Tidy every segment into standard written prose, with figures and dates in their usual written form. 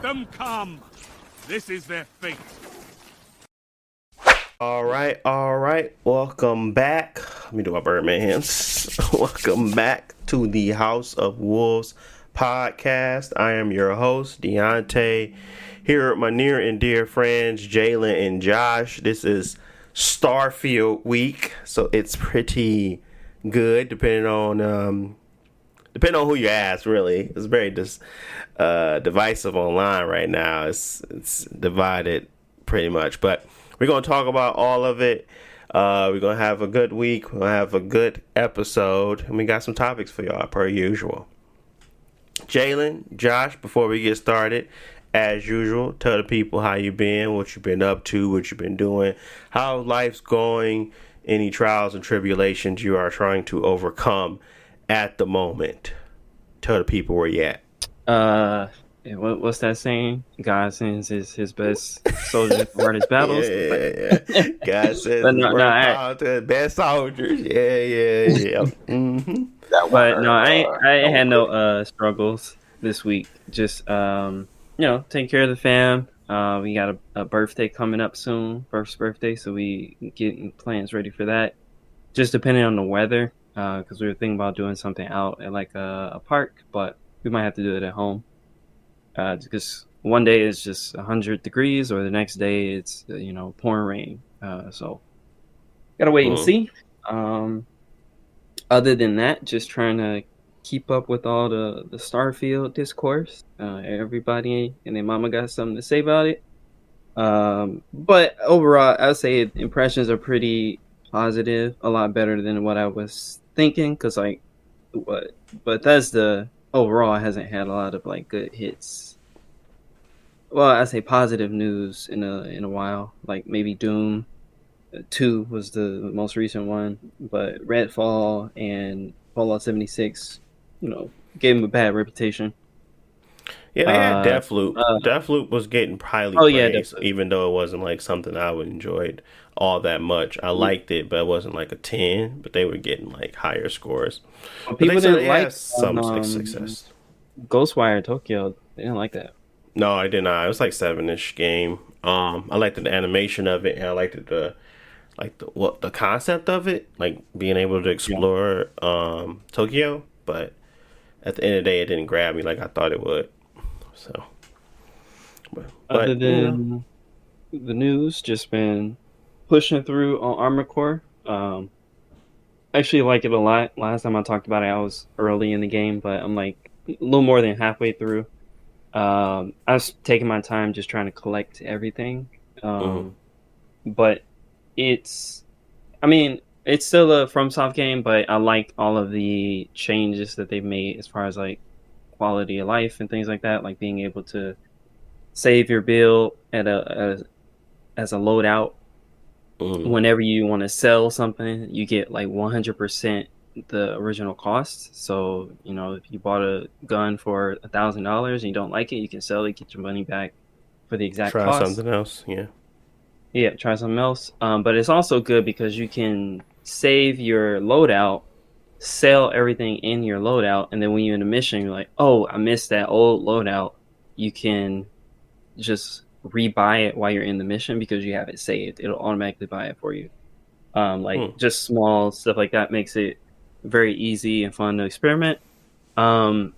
them come. This is their fate. All right. Welcome back. Let me do my Birdman hands. Welcome back to the House of Wolves podcast. I am your host, Deontay, here with my near and dear friends, Jalen and Josh. This is Starfield week, so it's pretty good, depending on who you ask. Really, it's very divisive online right now. It's divided pretty much, but we're going to talk about all of it. We're going to have a good week. We're going to have a good episode. And we got some topics for y'all, per usual. Jalen, Josh, before we get started, as usual, tell the people how you been, what you've been up to, what you've been doing, how life's going, any trials and tribulations you are trying to overcome at the moment. Tell the people where you at. What's that saying? God sends his best soldiers to run his battles. Yeah. God sends his best soldiers. Yeah. Mm-hmm. But no, I had no struggles this week. Just take care of the fam. We got a birthday coming up soon, first birthday, so we getting plans ready for that. Just depending on the weather, because we were thinking about doing something out at like a park, but we might have to do it at home. Because one day it's just 100 degrees, or the next day it's pouring rain. So gotta wait and see. Other than that, just trying to keep up with all the Starfield discourse. Everybody and their mama got something to say about it. But overall, I'd say impressions are pretty positive, a lot better than what I was thinking. Because Bethesda overall hasn't had a lot of like good hits. Well, I say positive news in a while. Like maybe Doom 2 was the most recent one, but Redfall and Fallout 76, gave him a bad reputation. Yeah, they had Deathloop. Deathloop was getting highly praised, even though it wasn't like something I would enjoyed all that much. I liked it, but it wasn't like a 10. But they were getting like higher scores. Well, people didn't like some success. Ghostwire Tokyo. They didn't like that. No, I did not. It was like 7-ish game. I liked the animation of it, and I liked the concept of it, like being able to explore Tokyo. But at the end of the day, it didn't grab me like I thought it would. So, other than the news, just been pushing through on Armored Core. Actually like it a lot. Last time I talked about it, I was early in the game, but I'm like a little more than halfway through. I was taking my time just trying to collect everything. But it's still a FromSoft game, but I like all of the changes that they've made as far as like quality of life and things like that, like being able to save your build as a loadout. Whenever you want to sell something, you get like 100% the original cost. So if you bought a gun for $1,000 and you don't like it, you can sell it, get your money back for the exact cost. Try something else. Try something else. But it's also good because you can save your loadout, sell everything in your loadout, and then when you're in a mission, you're like, oh, I missed that old loadout. You can just rebuy it while you're in the mission because you have it saved. It'll automatically buy it for you. Just small stuff like that makes it very easy and fun to experiment. I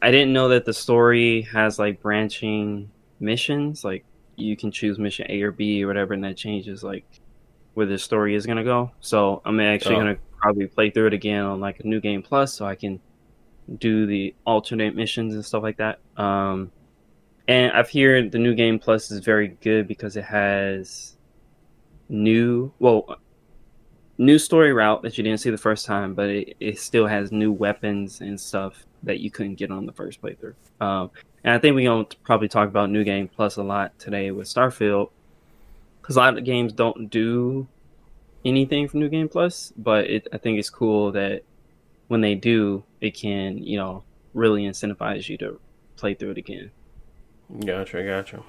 didn't know that the story has like branching missions. Like you can choose mission A or B or whatever, and that changes like where the story is gonna go. So I'm actually gonna probably play through it again on like a New Game Plus, so I can do the alternate missions and stuff like that. And I've heard the New Game Plus is very good because it has new story route that you didn't see the first time, but it still has new weapons and stuff that you couldn't get on the first playthrough. And I think we're going to probably talk about New Game Plus a lot today with Starfield, because a lot of games don't do anything for New Game Plus, but I think it's cool that when they do, it can, really incentivize you to play through it again. Gotcha.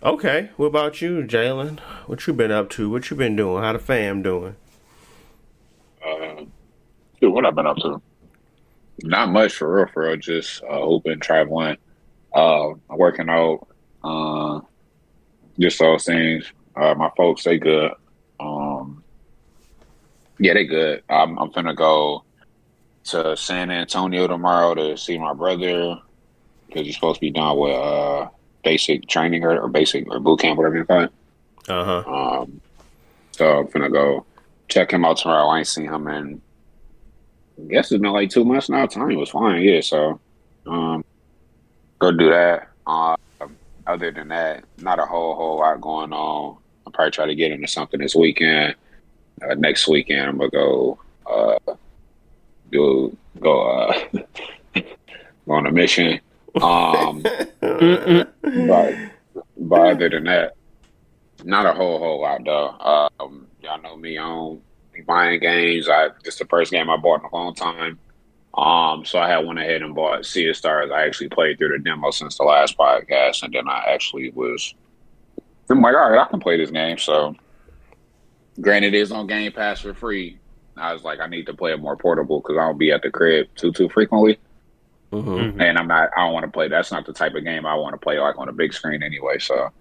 Okay, what about you, Jalen? What you been up to? What you been doing? How the fam doing? What I've been up to? Not much for real. Just hoping traveling. Working out, just those things. My folks, they good. Um, yeah, they good. I'm finna go to San Antonio tomorrow to see my brother because he's supposed to be done with basic training or basic or boot camp, whatever you call it. Uh-huh. So I'm finna go check him out tomorrow. I ain't seen him in, I guess it's been like 2 months now. Time was fine, yeah. So, go do that. Other than that, not a whole lot going on. I'll probably try to get into something this weekend. Next weekend, I'm gonna go go go on a mission. But other than that, not a whole lot though. Y'all know me. I don't be buying games. This the first game I bought in a long time. So I had went ahead and bought Sea of Stars. I actually played through the demo since the last podcast, and then I'm like, all right, I can play this game. So, granted, it is on Game Pass for free. I was like, I need to play it more portable because I don't be at the crib too frequently. Mm-hmm. And I don't want to play. That's not the type of game I want to play like on a big screen anyway. So,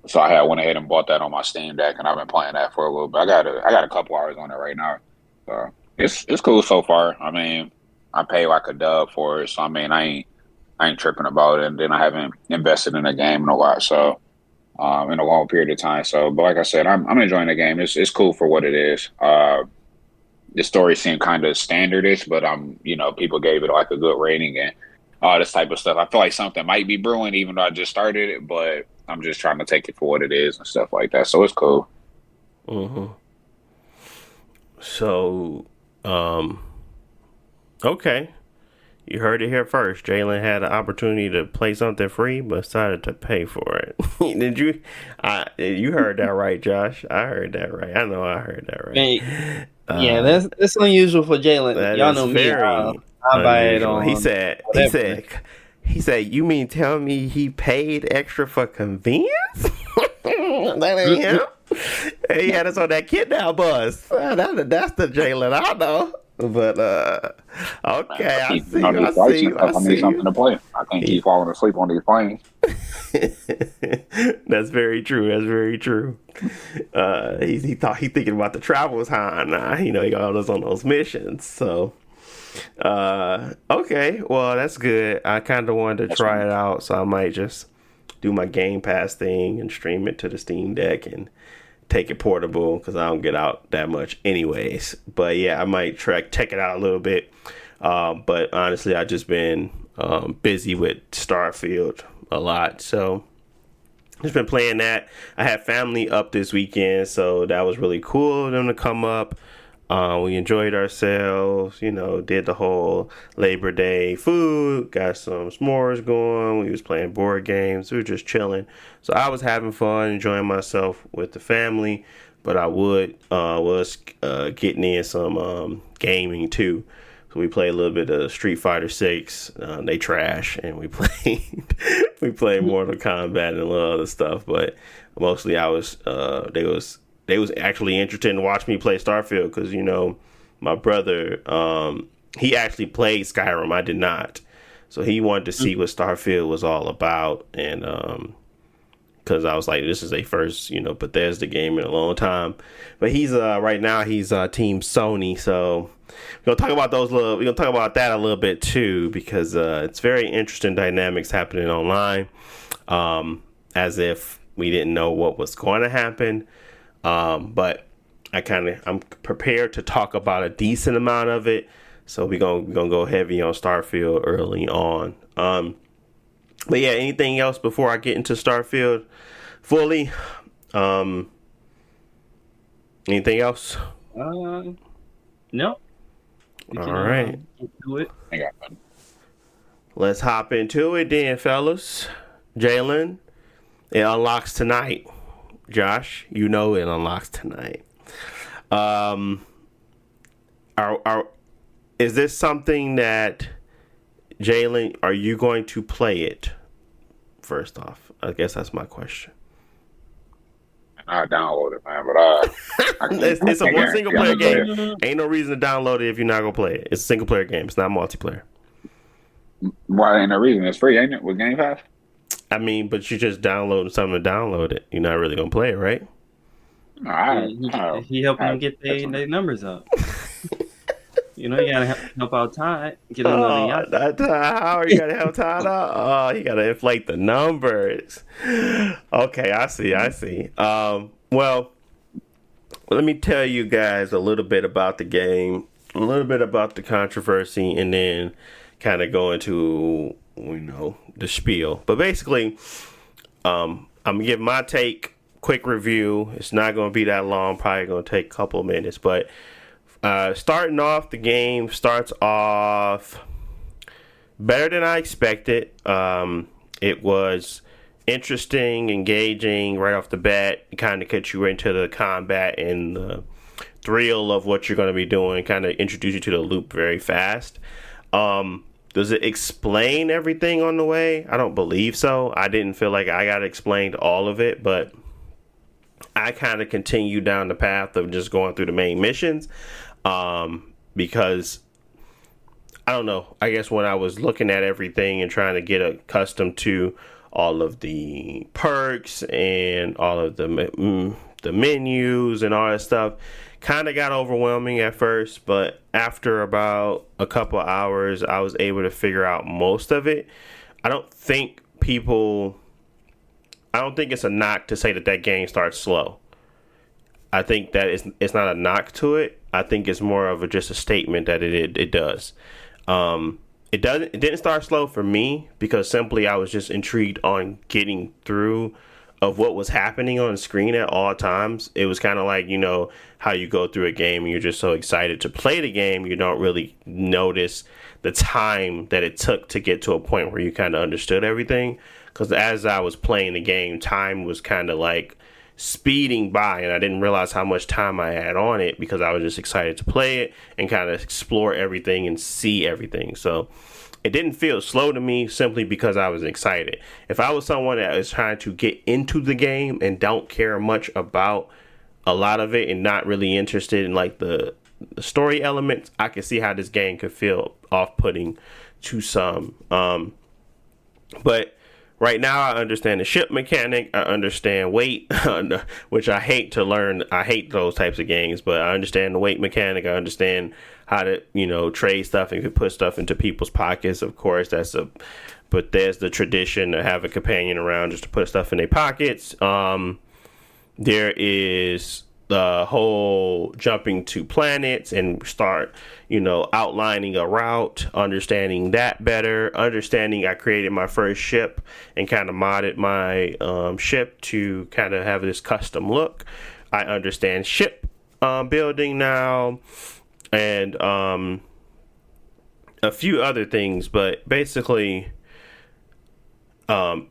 so I had went ahead and bought that on my Steam Deck, and I've been playing that for a little bit. I got a couple hours on it right now. So it's cool so far. I mean, I pay like a dub for it, so I mean, I ain't tripping about it. And then I haven't invested in a game in a while, so in a long period of time. So, but like I said, I'm enjoying the game. It's cool for what it is. The story seemed kind of standardish, but people gave it like a good rating and all this type of stuff. I feel like something might be brewing, even though I just started it, but I'm just trying to take it for what it is and stuff like that. So it's cool. Mm-hmm. So, okay. You heard it here first. Jalen had an opportunity to play something free, but decided to pay for it. Did you? You heard that right, Josh? I heard that right. I know I heard that right. Hey, yeah, that's unusual for Jalen. Y'all know me. I buy it on. He said, you mean tell me he paid extra for convenience? That ain't him. He had us on that kidnap bus. That's the Jalen I know. But okay, I see. I need something to play. I can't keep falling asleep on these planes. That's very true. That's very true. He thinking about the travel time now. He got us on those missions. So okay, well that's good. I kind of wanted to try it out, so I might just do my Game Pass thing and stream it to the Steam Deck and take it portable because I don't get out that much anyways. But yeah, I might check it out a little bit. But honestly, I've just been busy with Starfield a lot, so just been playing that. I had family up this weekend, so that was really cool of them to come up. We enjoyed ourselves, did the whole Labor Day food, got some s'mores going. We was playing board games. We were just chilling. So I was having fun, enjoying myself with the family, but I was getting in some gaming too. So we played a little bit of Street Fighter 6. They trash, and we played Mortal Kombat and a little other stuff. But mostly they was actually interested in watching me play Starfield because, my brother, he actually played Skyrim. I did not. So he wanted to see what Starfield was all about. And because I was like, this is a first, Bethesda game in a long time. But he's right now he's Team Sony. So we're gonna talk about that a little bit too, because it's very interesting dynamics happening online. As if we didn't know what was going to happen. But I'm prepared to talk about a decent amount of it. So we're gonna go heavy on Starfield early on. But yeah, anything else before I get into Starfield fully? Anything else? No. All right. Do it. I got fun. Let's hop into it then, fellas. Jalen, it unlocks tonight. Josh, it unlocks tonight. Is this something that, Jalen, are you going to play it? First off, I guess that's my question. I download it, man, but it's a one single player game. Ain't no reason to download it if you're not gonna play it. It's a single player game. It's not multiplayer. Why ain't no reason? It's free, ain't it? With Game Pass? I mean, but you just download something to download it. You're not really gonna play it, right? No, I, He helping them get their numbers up. You know, you gotta help out Todd, get him another yacht. How are you gonna help Todd out? Oh, you gotta inflate the numbers. Okay, I see. Well, let me tell you guys a little bit about the game, a little bit about the controversy, and then kind of go into the spiel. But basically, I'm gonna give my take, quick review. It's not gonna be that long. Probably gonna take a couple of minutes, but. Starting off, the game starts off better than I expected. It was interesting, engaging right off the bat. It kind of gets you into the combat and the thrill of what you're going to be doing. Kind of introduce you to the loop very fast. Does it explain everything on the way? I don't believe so. I didn't feel like I got explained all of it, but I kind of continued down the path of just going through the main missions. Because I don't know, I guess when I was looking at everything and trying to get accustomed to all of the perks and all of the menus and all that stuff, kind of got overwhelming at first, but after about a couple of hours, I was able to figure out most of it. I don't think it's a knock to say that game starts slow. I think that it's not a knock to it. I think it's more of just a statement that it does. It didn't start slow for me because simply I was just intrigued on getting through of what was happening on the screen at all times. It was kind of like, how you go through a game and you're just so excited to play the game, you don't really notice the time that it took to get to a point where you kind of understood everything. Because as I was playing the game, time was kind of like speeding by, and I didn't realize how much time I had on it because I was just excited to play it and kind of explore everything and see everything. So it didn't feel slow to me simply because I was excited. If I was someone that is trying to get into the game and don't care much about a lot of it and not really interested in like the story elements, I could see how this game could feel off-putting to some. But right now, I understand the ship mechanic. I understand weight, which I hate to learn. I hate those types of games, but I understand the weight mechanic. I understand how to, trade stuff and put stuff into people's pockets. Of course, but there's the tradition to have a companion around just to put stuff in their pockets. There is the whole jumping to planets and start, outlining a route, understanding that better, understanding I created my first ship and kind of modded my ship to kind of have this custom look. I understand ship building now and a few other things, but basically I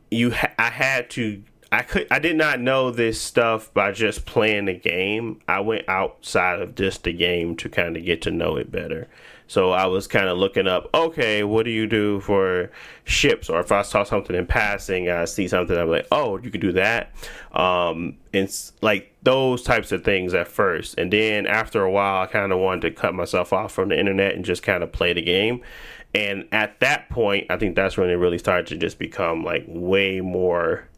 did not know this stuff by just playing the game. I went outside of just the game to kind of get to know it better. So I was kind of looking up, okay, what do you do for ships? Or if I saw something in passing, I see something, I'm like, oh, you can do that. It's like those types of things at first. And then after a while, I kind of wanted to cut myself off from the internet and just kind of play the game. And at that point, I think that's when it really started to just become like way more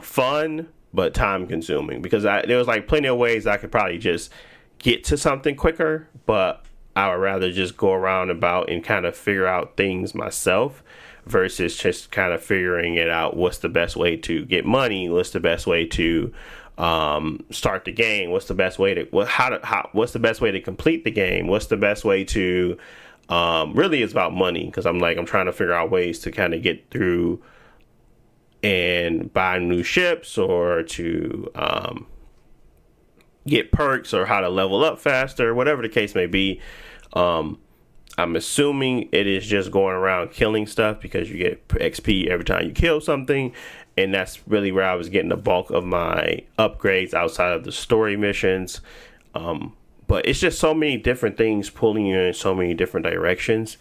fun, but time consuming, because there was like plenty of ways I could probably just get to something quicker, but I would rather just go around about and kind of figure out things myself versus just kind of figuring it out. What's the best way to get money? What's the best way to start the game? What's the best way to what's the best way to complete the game? What's the best way to really it's about money, because I'm trying to figure out ways to kind of get through and buy new ships or to get perks or how to level up faster, whatever the case may be. I'm assuming it is just going around killing stuff because you get XP every time you kill something. And that's really where I was getting the bulk of my upgrades outside of the story missions. But it's just so many different things pulling you in so many different directions.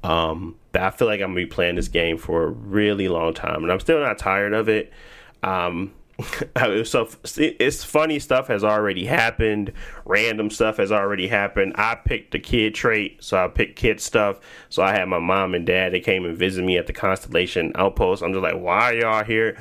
That I feel like I'm going to be playing this game for a really long time, and I'm still not tired of it. When It's funny stuff has already happened. Random stuff has already happened. I picked the kid trait, so I picked kid stuff. So I had my mom and dad. They came and visited me at the Constellation Outpost. I'm just like, why are y'all here?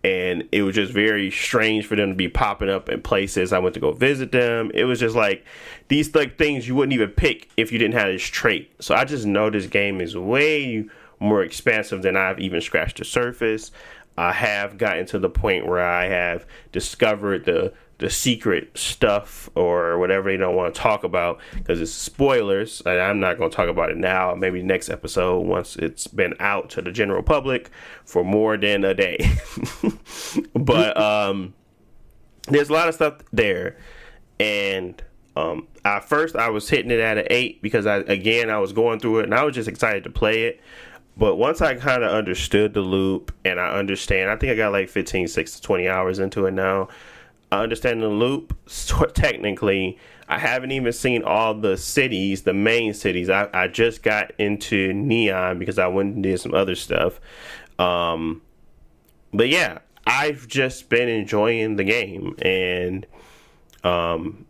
And it was just very strange for them to be popping up in places. I went to go visit them. It was just like these like things you wouldn't even pick if you didn't have this trait. So I just know this game is way more expansive than I've even scratched the surface. I have gotten to the point where I have discovered the secret stuff or whatever they don't want to talk about because it's spoilers. And I'm not going to talk about it now. Maybe next episode once it's been out to the general public for more than a day. But there's a lot of stuff there. And at first I was hitting it at an 8 because I was going through it and I was just excited to play it. But once I kind of understood the loop and I understand, I think I got like 6 to 20 hours into it now. I understand the loop. So technically, I haven't even seen all the cities, the main cities. I just got into Neon because I went and did some other stuff. But yeah, I've just been enjoying the game and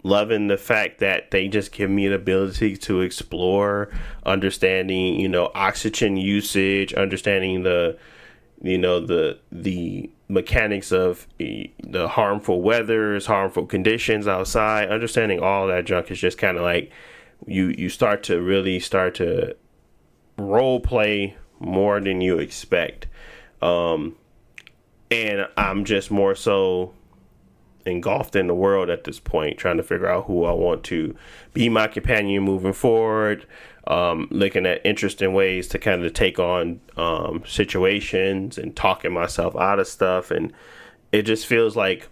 loving the fact that they just give me the ability to explore, understanding, oxygen usage, understanding the mechanics of the harmful weathers, harmful conditions outside, understanding all that junk is just kind of like you start to role play more than you expect. And I'm just more so engulfed in the world at this point, trying to figure out who I want to be my companion moving forward, looking at interesting ways to kind of take on situations and talking myself out of stuff. And it just feels like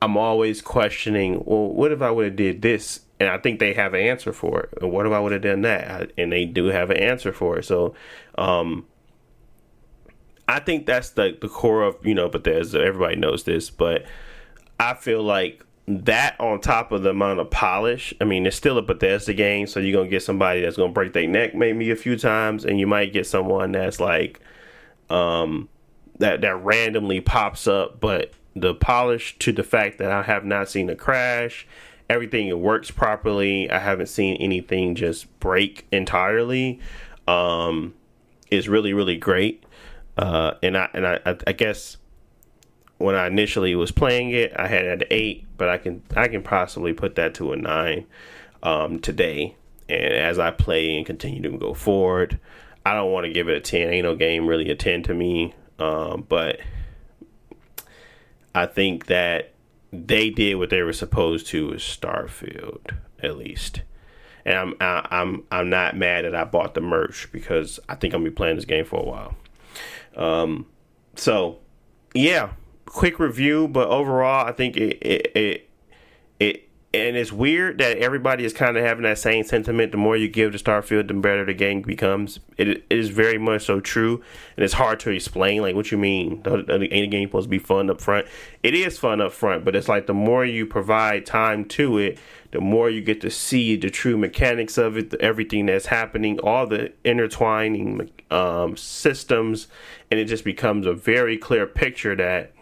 I'm always questioning, well, what if I would have did this? And I think they have an answer for it. And what if I would have done that? And they do have an answer for it. So I think that's the core of, Bethesda. Everybody knows this, but I feel like that on top of the amount of polish, I mean, it's still a Bethesda game, so you're going to get somebody that's going to break their neck maybe a few times, and you might get someone that's like, that randomly pops up, but the polish to the fact that I have not seen a crash, everything works properly, I haven't seen anything just break entirely, is really, really great. And I guess when I initially was playing it, I had it at 8, but I can possibly put that to a 9 today. And as I play and continue to go forward, I don't want to give it a 10. Ain't no game really a 10 to me. But I think that they did what they were supposed to with Starfield, at least. And I'm not mad that I bought the merch because I think I'm gonna be playing this game for a while. So yeah, quick review, but overall I think it and it's weird that everybody is kind of having that same sentiment. The more you give to Starfield, the better the game becomes. It is very much so true, and it's hard to explain. Like, what you mean? Ain't the game supposed to be fun up front? It is fun up front, but it's like the more you provide time to it, the more you get to see the true mechanics of it, everything that's happening, all the intertwining systems, and it just becomes a very clear picture that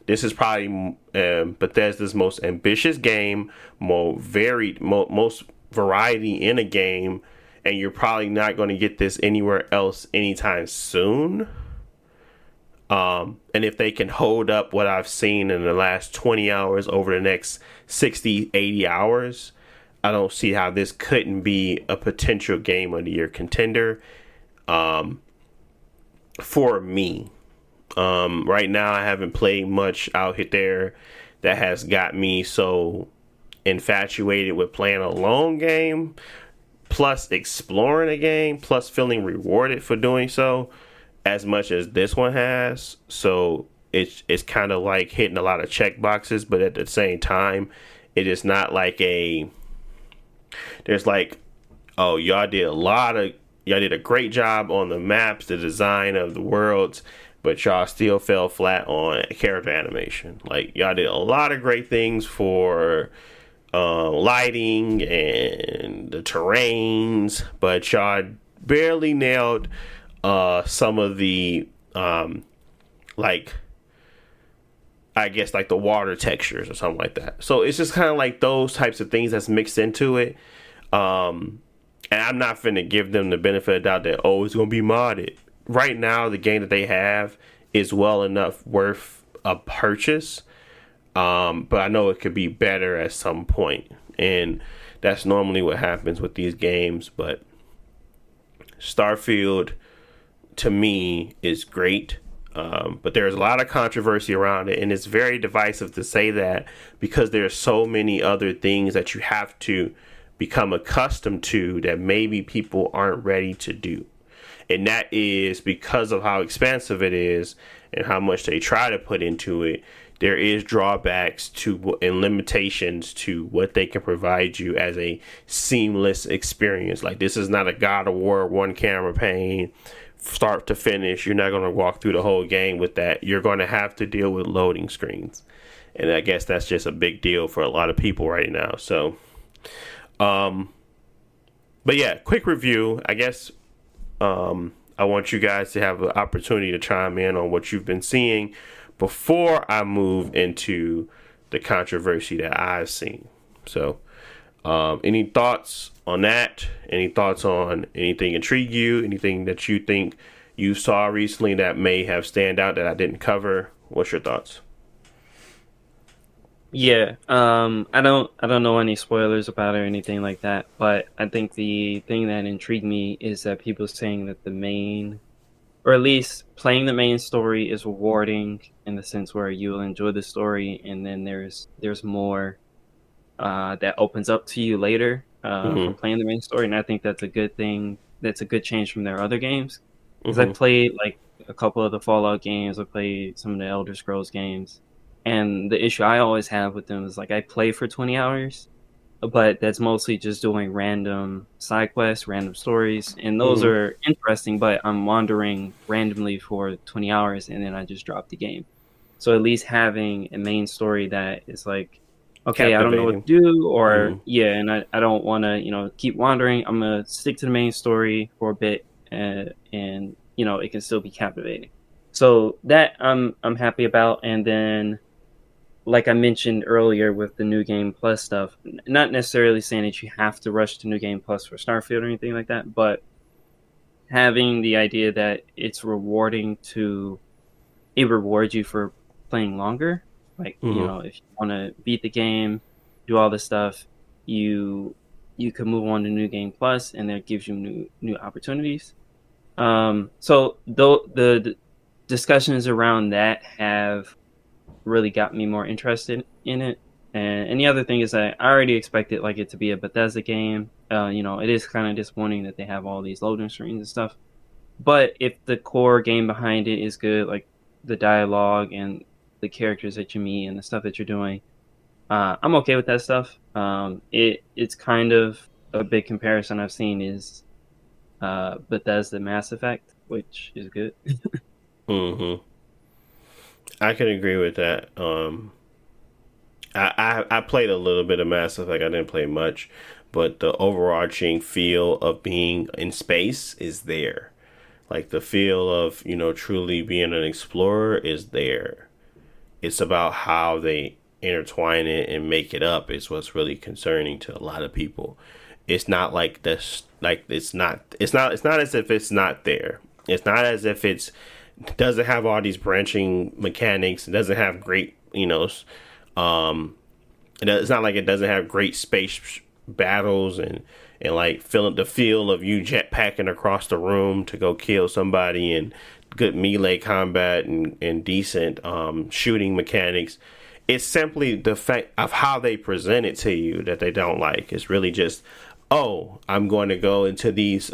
this is probably Bethesda's most ambitious game, most variety in a game, and you're probably not going to get this anywhere else anytime soon. And if they can hold up what I've seen in the last 20 hours over the next 60, 80 hours, I don't see how this couldn't be a potential game of the year contender for me. Right now I haven't played much out there that has got me so infatuated with playing a long game, plus exploring a game, plus feeling rewarded for doing so, as much as this one has. So it's kind of like hitting a lot of check boxes, but at the same time, it is not like there's like, oh, y'all did a great job on the maps, the design of the worlds, but y'all still fell flat on character animation. Like, y'all did a lot of great things for lighting and the terrains, but y'all barely nailed some of the like I guess like the water textures or something like that. So it's just kind of like those types of things that's mixed into it. And I'm not finna give them the benefit of the doubt that, oh, it's gonna be modded. Right now, the game that they have is well enough worth a purchase. But I know it could be better at some point, and that's normally what happens with these games. But Starfield, to me, is great. But there's a lot of controversy around it, and it's very divisive to say that because there's so many other things that you have to become accustomed to that maybe people aren't ready to do. And that is because of how expansive it is and how much they try to put into it. There is drawbacks to and limitations to what they can provide you as a seamless experience. Like, this is not a God of War one camera pane start to finish. You're not going to walk through the whole game with that. You're going to have to deal with loading screens. And I guess that's just a big deal for a lot of people right now. So but yeah, quick review. I guess I want you guys to have an opportunity to chime in on what you've been seeing before I move into the controversy that I've seen. So any thoughts on that? Any thoughts on anything intrigue you? Anything that you think you saw recently that may have stand out that I didn't cover? What's your thoughts? Yeah, I don't know any spoilers about it or anything like that, but I think the thing that intrigued me is that people saying that the main, or at least playing the main story, is rewarding in the sense where you will enjoy the story, and then there's more that opens up to you later for playing the main story, and I think that's a good thing. That's a good change from their other games, because I played like a couple of the Fallout games, I played some of the Elder Scrolls games. And the issue I always have with them is, like, I play for 20 hours, but that's mostly just doing random side quests, random stories. And those are interesting, but I'm wandering randomly for 20 hours and then I just drop the game. So at least having a main story that is like, okay, I don't know what to do, or and I don't want to, keep wandering. I'm going to stick to the main story for a bit and it can still be captivating. So that I'm happy about. And then, like I mentioned earlier with the New Game Plus stuff, not necessarily saying that you have to rush to New Game Plus for Starfield or anything like that, but having the idea that it rewards you for playing longer. Like, if you want to beat the game, do all this stuff, you can move on to New Game Plus, and that gives you new opportunities. So the discussions around that have really got me more interested in it. And the other thing is that I already expected like it to be a Bethesda game. It is kind of disappointing that they have all these loading screens and stuff. But if the core game behind it is good, like the dialogue and the characters that you meet and the stuff that you're doing, I'm okay with that stuff. It's kind of a big comparison I've seen is Bethesda Mass Effect, which is good. I can agree with that. I played a little bit of Mass Effect. I didn't play much, but the overarching feel of being in space is there. Like the feel of, truly being an explorer is there. It's about how they intertwine it and make it up is what's really concerning to a lot of people. It's not like this, like it's not as if it's not there. It's not as if it doesn't have all these branching mechanics. It doesn't have great, it's not like it doesn't have great space battles and like feeling the feel of you jetpacking across the room to go kill somebody and good melee combat and decent shooting mechanics. It's simply the fact of how they present it to you that they don't like. It's really just, oh, I'm going to go into these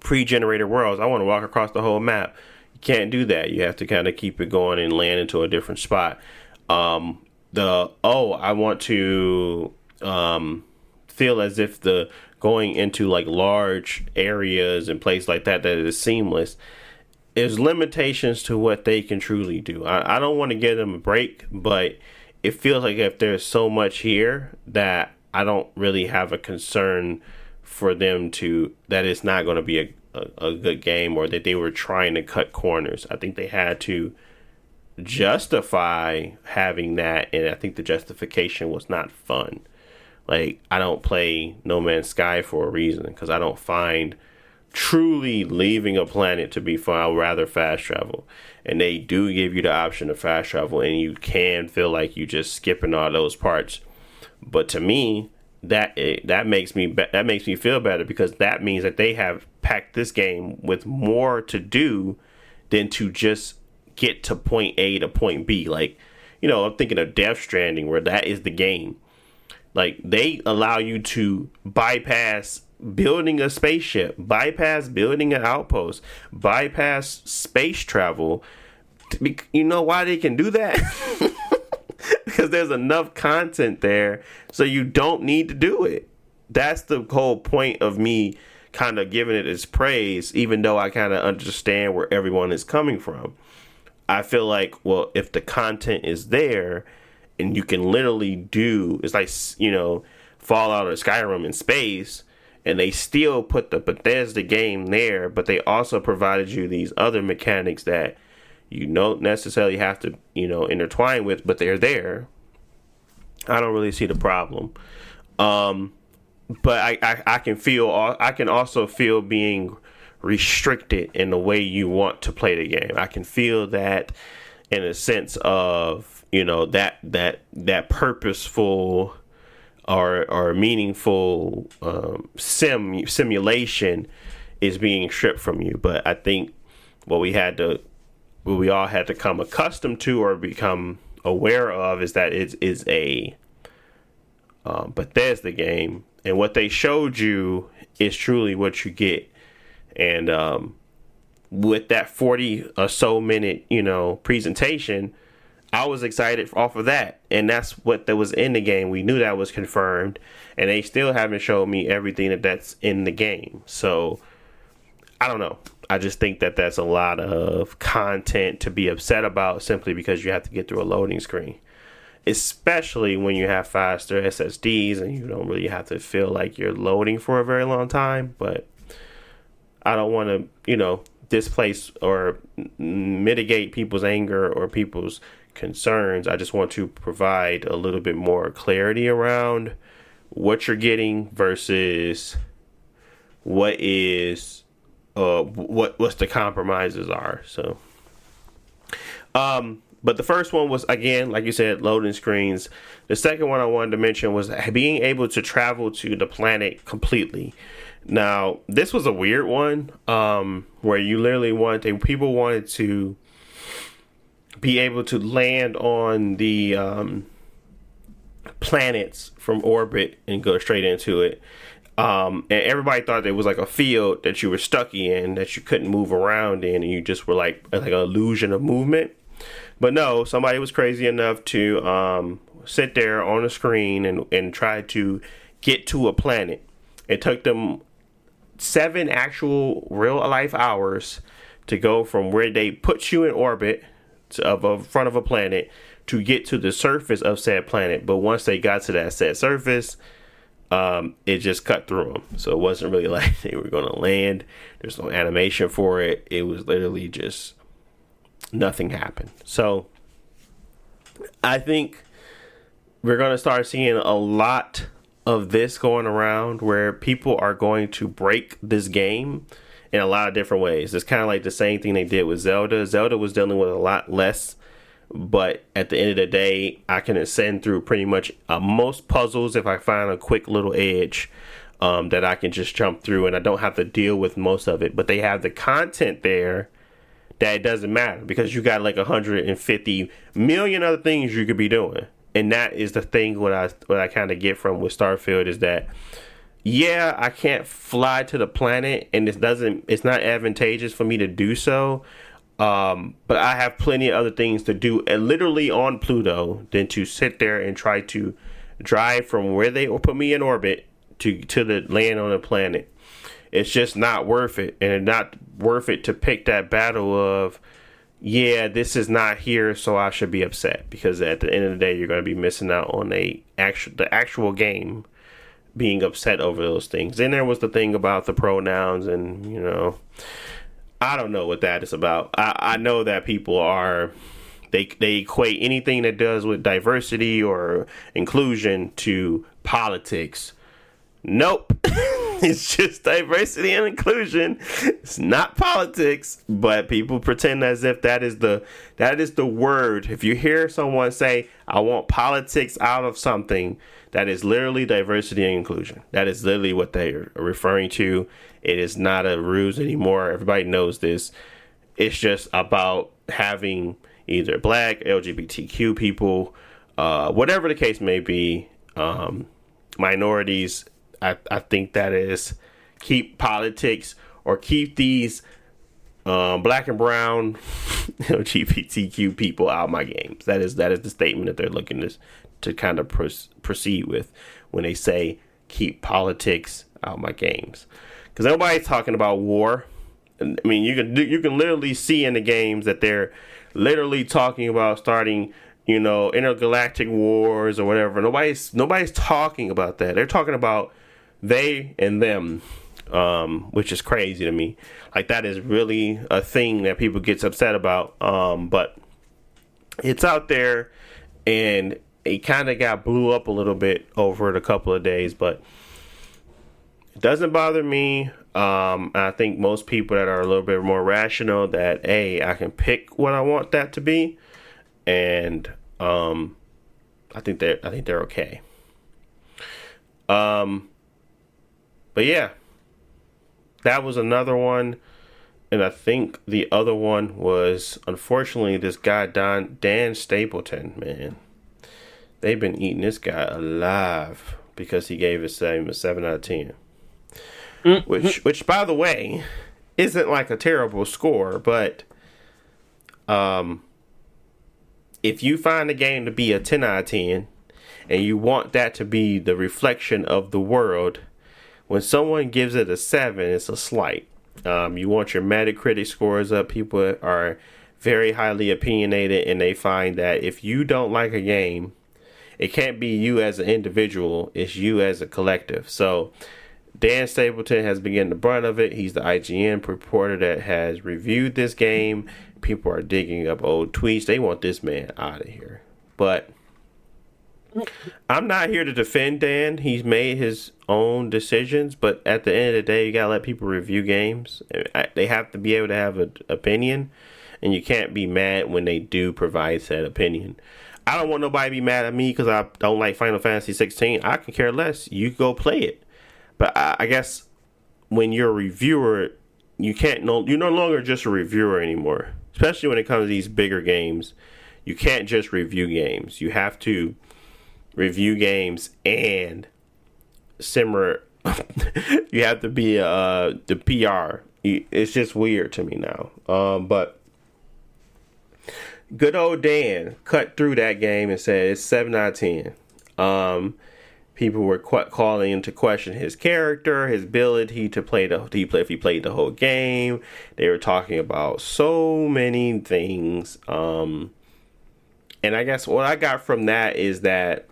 pre-generated worlds. I want to walk across the whole map. You can't do that. You have to kind of keep it going and land into a different spot. I want to feel as if the going into like large areas and places like that is seamless. There's limitations to what they can truly do. I don't want to give them a break, but it feels like if there's so much here that I don't really have a concern for them that it's not going to be a good game or that they were trying to cut corners. I think they had to justify having that, and I think the justification was not fun. Like, I don't play No Man's Sky for a reason, because I don't find truly leaving a planet to be fun. I'd rather fast travel, and they do give you the option to fast travel, and you can feel like you just skipping all those parts. But to me, that makes me feel better, because that means that they have packed this game with more to do than to just get to point A to point B. Like, I'm thinking of Death Stranding, where that is the game. Like, they allow you to bypass building a spaceship, bypass building an outpost, bypass space travel. You know why they can do that? Because there's enough content there, so you don't need to do it. That's the whole point of me kind of giving it its praise, even though I kind of understand where everyone is coming from. I feel like, well, if the content is there, and you can literally do, it's like, Fallout or Skyrim in space, and they still put the Bethesda game there, but they also provided you these other mechanics that you don't necessarily have to, intertwine with, but they're there. I don't really see the problem. But I can also feel being restricted in the way you want to play the game. I can feel that in a sense of, that purposeful or meaningful simulation is being stripped from you. But I think what we all had to come accustomed to or become aware of is that it is a Bethesda game, and what they showed you is truly what you get. And with that 40 or so minute, presentation, I was excited off of that, and that's what that was in the game. We knew that was confirmed, and they still haven't showed me everything that's in the game. So I don't know. I just think that that's a lot of content to be upset about simply because you have to get through a loading screen, especially when you have faster SSDs and you don't really have to feel like you're loading for a very long time. But I don't want to, displace or mitigate people's anger or people's concerns. I just want to provide a little bit more clarity around what you're getting versus what is what's the compromises are. So but the first one was, again, like you said, loading screens. The second one I wanted to mention was being able to travel to the planet completely. Now, this was a weird one, where you literally people wanted to be able to land on the planets from orbit and go straight into it. And everybody thought it was like a field that you were stuck in, that you couldn't move around in, and you just were like an illusion of movement. But no, somebody was crazy enough to sit there on a screen and try to get to a planet. It took them 7 actual real life hours to go from where they put you in orbit of front of a planet to get to the surface of said planet. But once they got to that said surface, it just cut through them. So it wasn't really like they were going to land. There's no animation for it. It was literally just nothing happened. So I think we're going to start seeing a lot of this going around, where people are going to break this game in a lot of different ways. It's kind of like the same thing they did with Zelda. Zelda was dealing with a lot less, but at the end of the day, I can ascend through pretty much most puzzles if I find a quick little edge that I can just jump through, and I don't have to deal with most of it. But they have the content there that it doesn't matter, because you got like 150 million other things you could be doing. And that is the thing what I kind of get from with Starfield is that, yeah, I can't fly to the planet, and it's not advantageous for me to do so. But I have plenty of other things to do, and literally on Pluto, than to sit there and try to drive from where they put me in orbit to the land on the planet. It's just not worth it, and it's not worth it to pick that battle of, yeah, this is not here, so I should be upset, because at the end of the day, you're going to be missing out on the actual game, being upset over those things. Then there was the thing about the pronouns, and I don't know what that is about. I know that people are They equate anything that does with diversity or inclusion to politics. Nope. It's just diversity and inclusion. It's not politics, but people pretend as if that is the word. If you hear someone say, I want politics out of something, that is literally diversity and inclusion. That is literally what they are referring to. It is not a ruse anymore. Everybody knows this. It's just about having either black, LGBTQ people, whatever the case may be, minorities. I think that is keep politics or keep these black and brown LGBTQ people out of my games. That is the statement that they're looking to kind of proceed with when they say keep politics out of my games. Because nobody's talking about war. I mean, you can literally see in the games that they're literally talking about starting, intergalactic wars or whatever. Nobody's talking about that. They're talking about they and them, which is crazy to me. Like, that is really a thing that people get upset about. But it's out there, and it kind of got blew up a little bit over a couple of days, but it doesn't bother me. I think most people that are a little bit more rational, that I can pick what I want that to be, and I think they're okay. But yeah, that was another one, and I think the other one was, unfortunately, this guy Dan Stapleton. Man, they've been eating this guy alive because he gave his game a 7 out of 10. Which, by the way, isn't like a terrible score, but if you find a game to be a 10 out of 10, and you want that to be the reflection of the world, when someone gives it a 7, it's a slight. You want your Metacritic scores up. People are very highly opinionated, and they find that if you don't like a game, it can't be you as an individual, it's you as a collective. So Dan Stapleton has been getting the brunt of it. He's the IGN reporter that has reviewed this game. People are digging up old tweets. They want this man out of here. But I'm not here to defend Dan. He's made his own decisions, but at the end of the day, you gotta let people review games. They have to be able to have an opinion, and you can't be mad when they do provide said opinion. I don't want nobody to be mad at me because I don't like Final Fantasy 16. I can care less. You go play it. But I guess when you're a reviewer, you're no longer just a reviewer anymore. Especially when it comes to these bigger games. You can't just review games. You have to review games and simmer. You have to be the PR. It's just weird to me now. But good old Dan cut through that game and said it's 7 out of 10. People were calling into question his character, his ability to play if he played the whole game. They were talking about so many things. And I guess what I got from that is that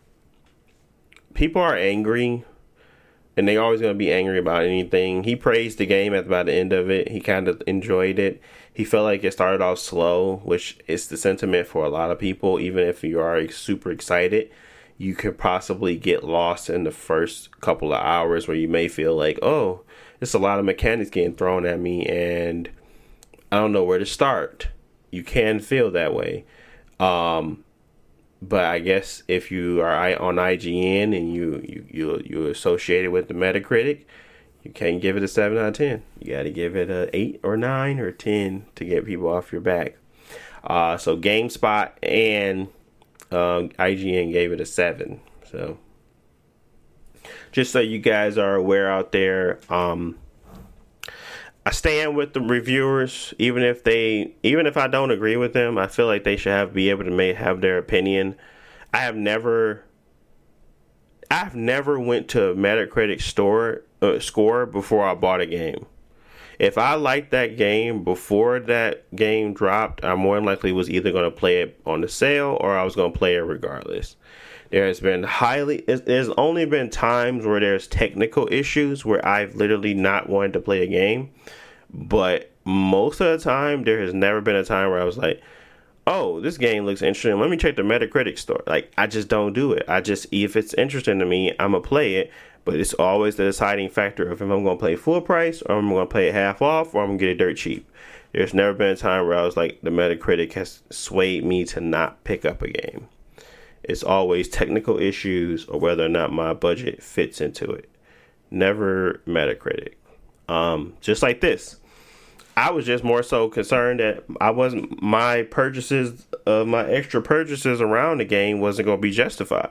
people are angry, and they're always going to be angry about anything. He praised the game at about the end of it. He kind of enjoyed it. He felt like it started off slow, which is the sentiment for a lot of people. Even if you are super excited, you could possibly get lost in the first couple of hours where you may feel like, oh, there's a lot of mechanics getting thrown at me and I don't know where to start. You can feel that way. But I guess if you are on IGN and you're associated with the Metacritic, you can't give it a 7 out of 10. You got to give it a 8 or 9 or 10 to get people off your back. So GameSpot and IGN gave it a 7. So just so you guys are aware out there, I stand with the reviewers, even if I don't agree with them. I feel like they should be able to have their opinion. I've never went to a Metacritic score before I bought a game. If I liked that game before that game dropped, I more than likely was either going to play it on the sale or I was going to play it regardless. There's only been times where there's technical issues where I've literally not wanted to play a game. But most of the time, there has never been a time where I was like, oh, this game looks interesting. Let me check the Metacritic score. Like, I just don't do it. I just, if it's interesting to me, I'm going to play it. But it's always the deciding factor of if I'm going to play full price or I'm going to play it half off or I'm going to get it dirt cheap. There's never been a time where I was like, the Metacritic has swayed me to not pick up a game. It's always technical issues or whether or not my budget fits into it. Never Metacritic. Just like this. I was just more so concerned that my extra purchases around the game wasn't going to be justified.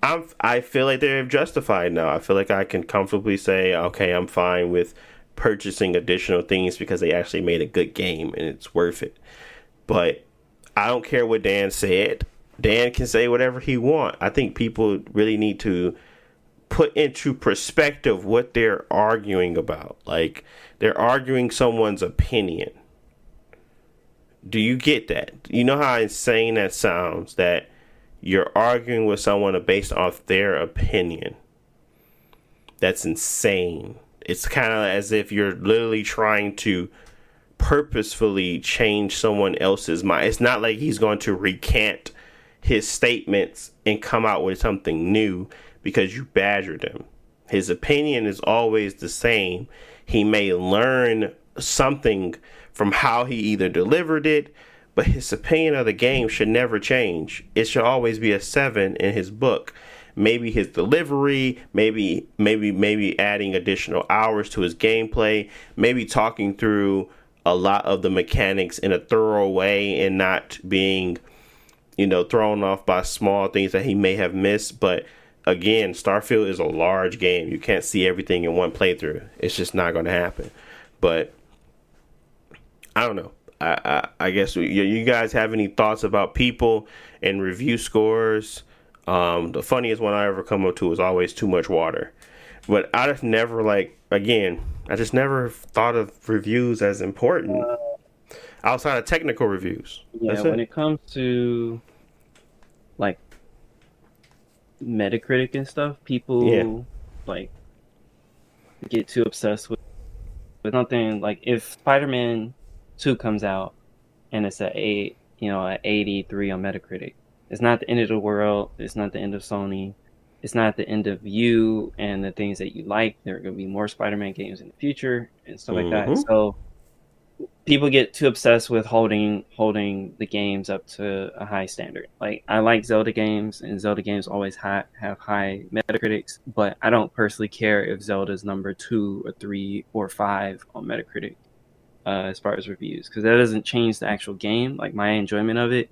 I feel like they're justified now. I feel like I can comfortably say, okay, I'm fine with purchasing additional things because they actually made a good game and it's worth it. But I don't care what Dan said. Dan can say whatever he wants. I think people really need to put into perspective what they're arguing about. Like, they're arguing someone's opinion. Do you get that? You know how insane that sounds, that you're arguing with someone based off their opinion? That's insane. It's kind of as if you're literally trying to purposefully change someone else's mind. It's not like he's going to recant his statements and come out with something new because you badgered him. His opinion is always the same. He may learn something from how he either delivered it, but his opinion of the game should never change. It should always be a 7 in his book. Maybe his delivery, maybe adding additional hours to his gameplay, maybe talking through a lot of the mechanics in a thorough way and not being, thrown off by small things that he may have missed. But again, Starfield is a large game. You can't see everything in one playthrough. It's just not going to happen. But I don't know. I guess you guys have any thoughts about people and review scores? The funniest one I ever come up to is always too much water. But I just never I just never thought of reviews as important outside of technical reviews. Yeah, when it comes to like Metacritic and stuff, people get too obsessed with something. Like if Spider-Man 2 comes out and it's at 83 on Metacritic, it's not the end of the world. It's not the end of Sony. It's not the end of you and the things that you like. There are going to be more Spider-Man games in the future and stuff like that. So people get too obsessed with holding the games up to a high standard. Like, I like Zelda games, and Zelda games always have high Metacritics, but I don't personally care if Zelda's number 2 or 3 or 5 on Metacritic as far as reviews, because that doesn't change the actual game. Like, my enjoyment of it,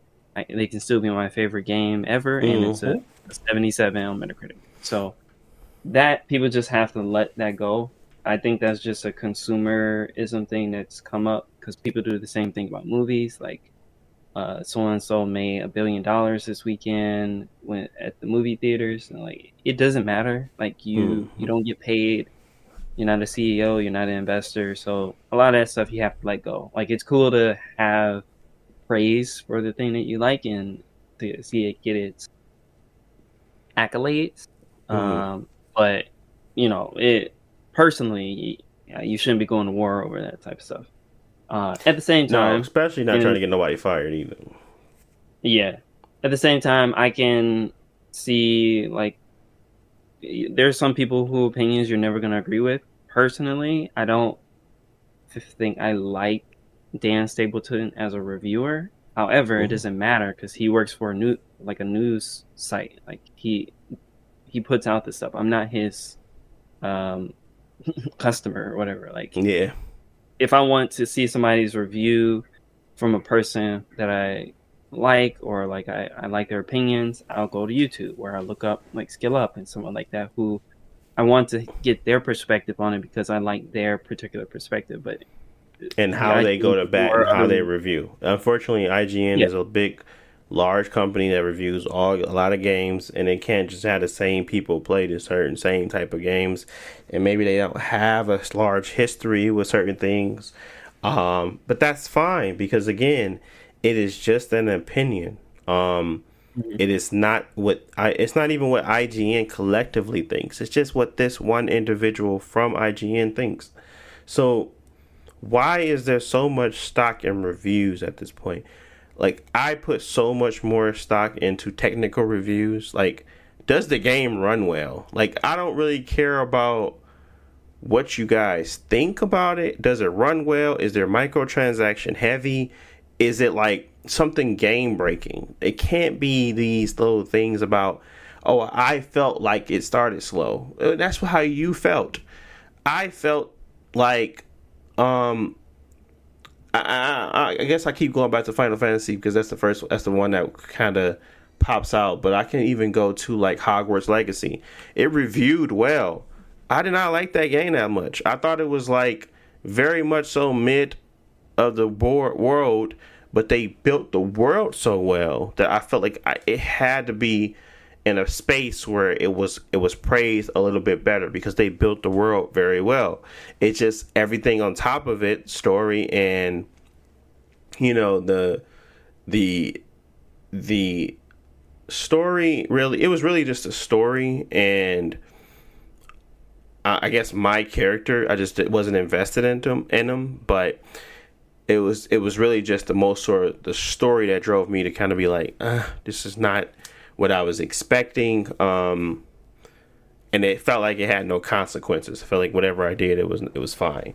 they can still be my favorite game ever, and it's a 77 on Metacritic. So that people just have to let that go. I think that's just a consumerism thing that's come up because people do the same thing about movies. Like, so-and-so made $1 billion this weekend at the movie theaters. And, like, it doesn't matter. Like, you don't get paid. You're not a CEO. You're not an investor. So a lot of that stuff you have to let go. Like, it's cool to have praise for the thing that you like and to see it get its accolades. But, it personally, you shouldn't be going to war over that type of stuff. At the same time, no, especially not trying to get nobody fired either. Yeah. At the same time, I can see, like, there's some people whose opinions you're never going to agree with. Personally, I don't think I like Dan Stapleton as a reviewer. However, it doesn't matter because he works for a news site. Like, he puts out this stuff. I'm not his customer or whatever. Like, yeah, if I want to see somebody's review from a person that I like, or like I like their opinions, I'll go to YouTube, where I look up like Skill Up and someone like that who I want to get their perspective on it because I like their particular perspective. But and how they go to bat and how they review. Unfortunately, IGN is a big, large company that reviews a lot of games, and they can't just have the same people play the same type of games, and maybe they don't have a large history with certain things. But that's fine because again, it is just an opinion. It is not it's not even what IGN collectively thinks. It's just what this one individual from IGN thinks. So why is there so much stock in reviews at this point? like I put so much more stock into technical reviews. Like, does the game run well? Like, I don't really care about what you guys think about it. Does it run well? Is there microtransaction heavy? Is it like something game breaking? It can't be these little things about, oh, I felt like it started slow. That's how you felt. I felt like, I guess I keep going back to Final Fantasy because that's the one that kind of pops out. But I can even go to like Hogwarts Legacy. It reviewed well. I did not like that game that much. I thought it was like very much so mid of the world, but they built the world so well that I felt like it had to be in a space where it was praised a little bit better because they built the world very well. It's just everything on top of it, story and the story, really it was really just a story, and I guess my character, I just wasn't invested in them, but it was really just the most sort of the story that drove me to kind of be like, this is not what I was expecting, and it felt like it had no consequences. I felt like whatever I did, it was fine,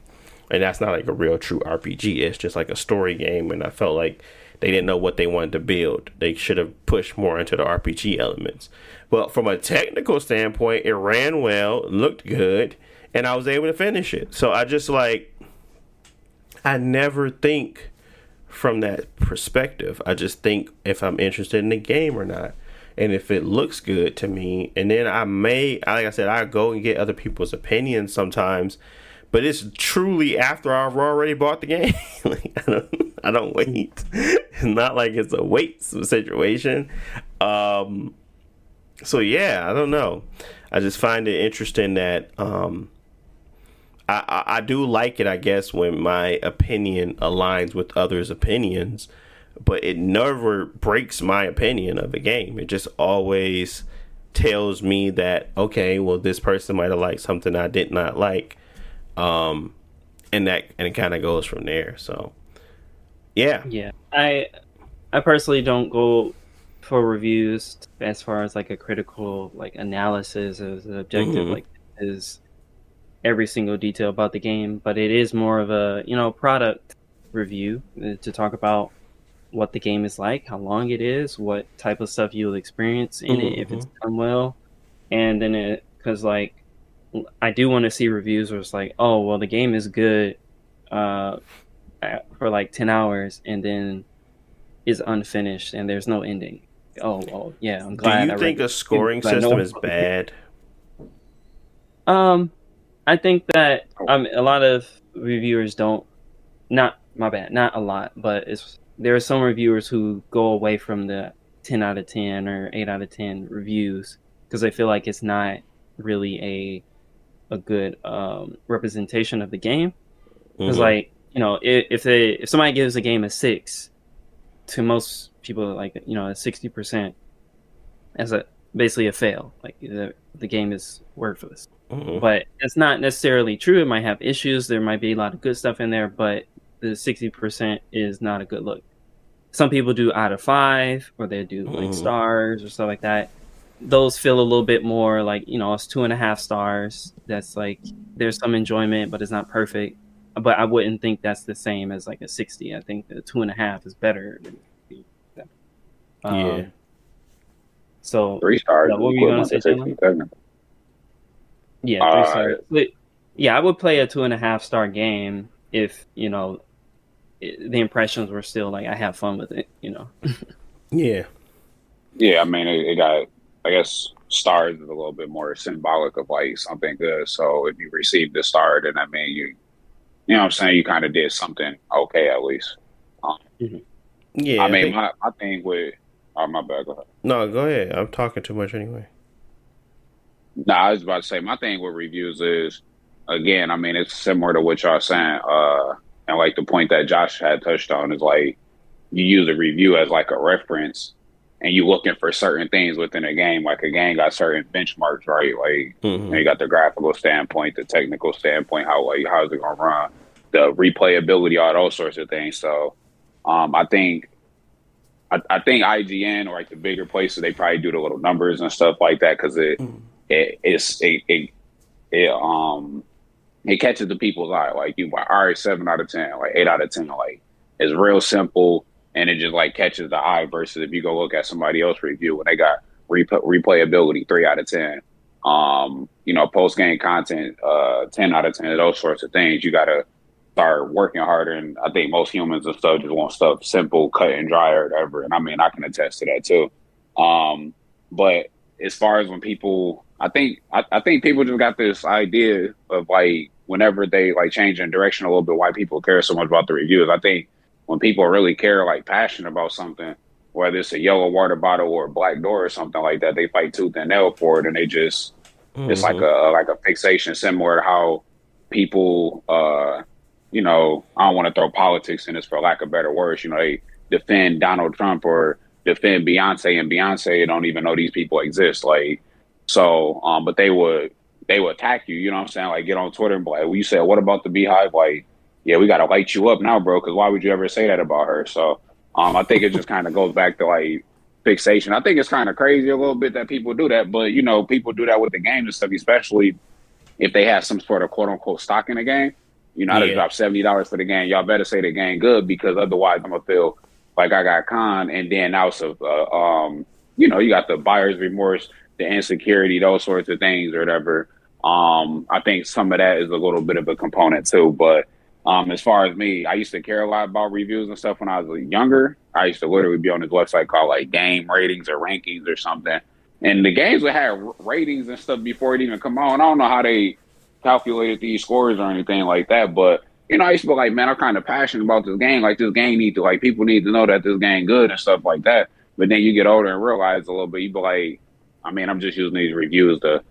and that's not like a real true RPG. It's just like a story game, and I felt like they didn't know what they wanted to build. They should have pushed more into the RPG elements. But from a technical standpoint, it ran well, looked good, and I was able to finish it. So I never think from that perspective. I just think if I'm interested in the game or not. And if it looks good to me, and then like I said, I go and get other people's opinions sometimes, but it's truly after I've already bought the game. Like, I don't wait. It's not like it's a wait situation. So yeah, I don't know. I just find it interesting that I do like it, I guess, when my opinion aligns with others' opinions, but it never breaks my opinion of a game. It just always tells me that, okay, well, this person might have liked something I did not like, and it kind of goes from there. So yeah. I personally don't go for reviews as far as like a critical like analysis as an objective, like is every single detail about the game, but it is more of a product review to talk about what the game is like, how long it is, what type of stuff you'll experience in it if it's done well. And then because like I do want to see reviews where it's like, oh well, the game is good for like 10 hours and then is unfinished and there's no ending. Oh well, yeah, I'm glad. Do you think a scoring system is bad? I think that a lot of reviewers don't. Not a lot, but there are some reviewers who go away from the 10 out of 10 or 8 out of 10 reviews because they feel like it's not really a good representation of the game. Because if somebody gives a game a 6, to most people, like a 60% as basically a fail. Like the game is worthless. But it's not necessarily true. It might have issues. There might be a lot of good stuff in there, but the 60% is not a good look. Some people do out of 5, or they do like stars or stuff like that. Those feel a little bit more like, it's 2.5 stars. That's like, there's some enjoyment, but it's not perfect. But I wouldn't think that's the same as like a 60. I think the 2.5 is better than yeah. So 3 stars. What were you going to say? Yeah, 3 stars. Yeah, I would play a 2.5 star game if the impressions were still like I have fun with it. Yeah. Yeah, I mean, it got. I guess stars is a little bit more symbolic of like something good. So if you received the star, then I mean you know what I'm saying, you kind of did something okay at least. Yeah. I mean, my thing with my bad. Go ahead. No, go ahead. I'm talking too much anyway. No, I was about to say my thing with reviews is, again, I mean, it's similar to what y'all saying, and like the point that Josh had touched on is like you use a review as like a reference, and you looking for certain things within a game. Like a game got certain benchmarks, right? Like you got the graphical standpoint, the technical standpoint, how's it gonna run, the replayability, all those sorts of things. So, I think I think IGN or like the bigger places, they probably do the little numbers and stuff like that because it it's it catches the people's eye. Like you like, all right, 7 out of 10, like 8 out of 10, like it's real simple and it just like catches the eye. Versus if you go look at somebody else review and they got replayability 3 out of 10, post game content 10 out of 10, those sorts of things. You gotta start working harder. And I think most humans and stuff just want stuff simple, cut and dry or whatever. And I mean, I can attest to that too. But as far as when people, I think people just got this idea of like whenever they like change in direction a little bit, why people care so much about the reviews. I think when people really care, like passionate about something, whether it's a yellow water bottle or a black door or something like that, they fight tooth and nail for it, and they just it's like a fixation, similar to how people, I don't want to throw politics in this for lack of better words. They defend Donald Trump or defend Beyonce, and Beyonce don't even know these people exist. Like, so, but they would attack you. You know what I'm saying? Like, get on Twitter and be like, well, you said, what about the Beehive? Like, yeah, we got to light you up now, bro. Because why would you ever say that about her? So, I think it just kind of goes back to like fixation. I think it's kind of crazy a little bit that people do that, but people do that with the game and stuff, especially if they have some sort of quote unquote stock in the game. I just dropped $70 for the game. Y'all better say the game good, because otherwise I'm gonna feel like I got conned. And then also, you got the buyer's remorse, the insecurity, those sorts of things or whatever. I think some of that is a little bit of a component too. But as far as me, I used to care a lot about reviews and stuff when I was younger. I used to literally be on this website called like Game Ratings or Rankings or something. And the games would have ratings and stuff before it even come on. I don't know how they calculated these scores or anything like that, but I used to be like, man, I'm kind of passionate about this game. Like, this game people need to know that this game good and stuff like that. But then you get older and realize a little bit, you be like, I mean, I'm just using these reviews to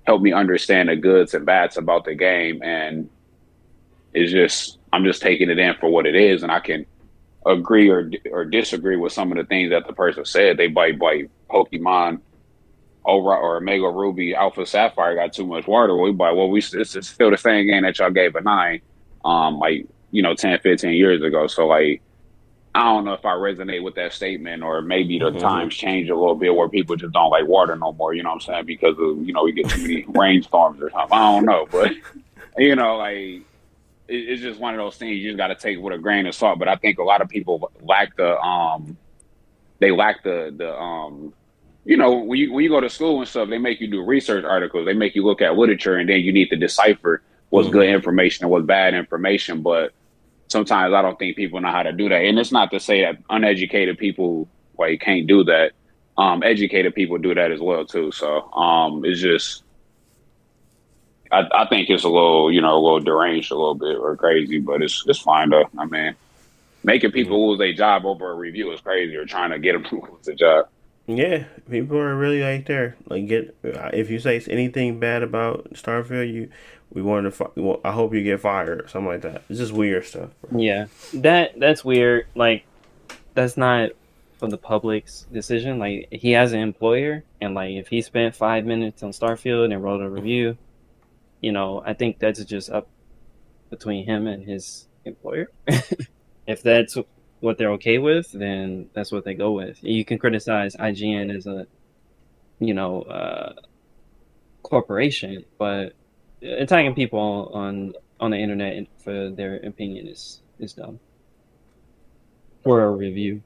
help me understand the goods and bads about the game. And I'm just taking it in for what it is. And I can agree or disagree with some of the things that the person said. They bite Pokemon or Omega Ruby Alpha Sapphire got too much water. It's still the same game that y'all gave a 9, 10, 15 years ago. So like, I don't know if I resonate with that statement, or maybe the times change a little bit where people just don't like water no more. You know what I'm saying? Because of, we get too many rainstorms or something. I don't know, but like it's just one of those things you just got to take with a grain of salt. But I think a lot of people lack the when you go to school and stuff, they make you do research articles. They make you look at literature, and then you need to decipher what's good information and what's bad information. But sometimes I don't think people know how to do that. And it's not to say that uneducated people can't do that. Educated people do that as well too. So it's just, I think it's a little deranged a little bit or crazy, but it's fine though. I mean, making people lose their job over a review is crazy, or trying to get them to lose a job. Yeah, people are really like there. Like, if you say anything bad about Starfield, I hope you get fired or something like that. It's just weird stuff, bro. Yeah, that's weird. Like, that's not from the public's decision. Like, he has an employer, and like if he spent 5 minutes on Starfield and wrote a review, I think that's just up between him and his employer. If that's what they're okay with, then that's what they go with. You can criticize IGN as a, corporation, but attacking people on the internet for their opinion is dumb. For a review.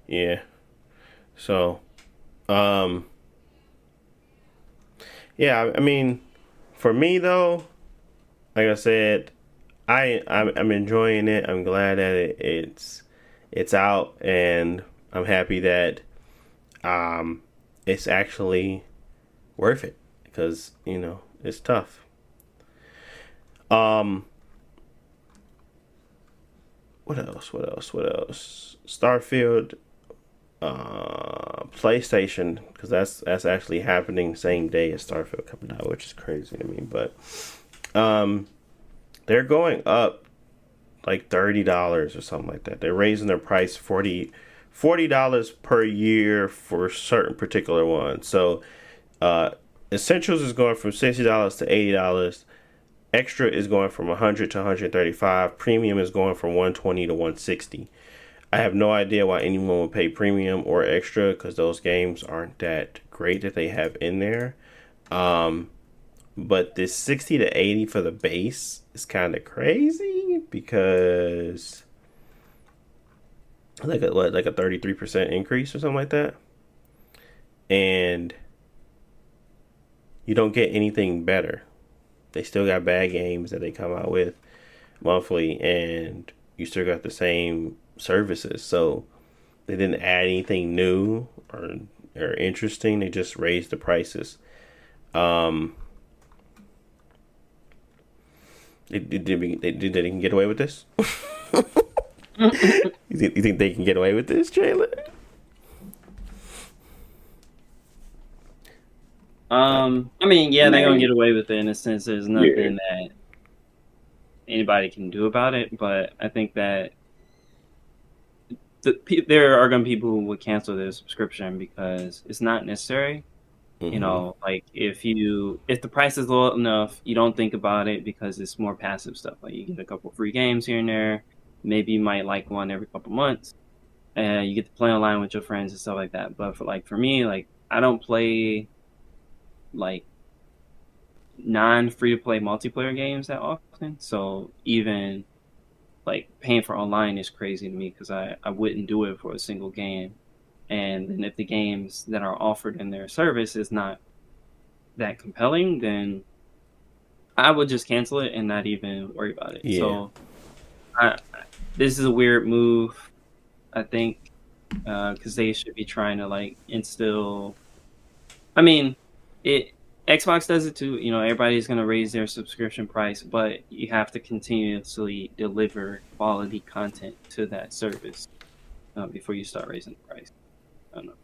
Yeah. So, yeah, I mean, for me though, like I said, I'm enjoying it. I'm glad that it's out, and I'm happy that it's actually worth it, because it's tough. What else? Starfield, PlayStation, because that's actually happening same day as Starfield coming out, which is crazy to me. But they're going up like $30 or something like that. They're raising their price $40 per year for certain particular ones. So Essentials is going from $60 to $80. Extra is going from 100 to 135. Premium is going from 120 to 160. I have no idea why anyone would pay premium or extra because those games aren't that great that they have in there. But this 60 to 80 for the base is kind of crazy because like a 33% increase or something like that. And you don't get anything better. They still got bad games that they come out with monthly, and you still got the same services. So they didn't add anything new or interesting. They just raised the prices. They can get away with this? You think they can get away with this, Jalen? I mean, yeah, they're gonna get away with it in a sense. There's nothing that anybody can do about it, but I think that there are gonna be people who would cancel their subscription because it's not necessary. Mm-hmm. You know, like if the price is low enough, you don't think about it because it's more passive stuff. Like you get a couple free games here and there. Maybe you might like one every couple months, and you get to play online with your friends and stuff like that. But for me, like I don't play like non-free to play multiplayer games that often. So even like paying for online is crazy to me because I wouldn't do it for a single game. And then if the games that are offered in their service is not that compelling, then I would just cancel it and not even worry about it. Yeah. So this is a weird move, I think, because they should be trying to like instill. I mean, Xbox does it too. You know, everybody's gonna raise their subscription price, but you have to continuously deliver quality content to that service before you start raising the price. I don't know.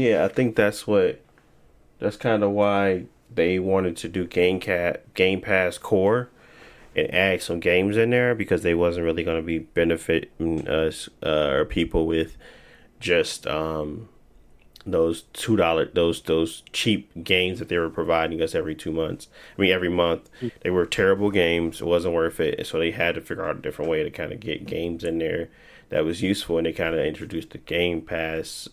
Yeah, I think that's kind of why they wanted to do Game Pass Core and add some games in there because they wasn't really going to be benefiting us or people with just those those cheap games that they were providing us every 2 months. I mean, every month. They were terrible games. It wasn't worth it. So they had to figure out a different way to kind of get games in there that was useful. And they kind of introduced the Game Pass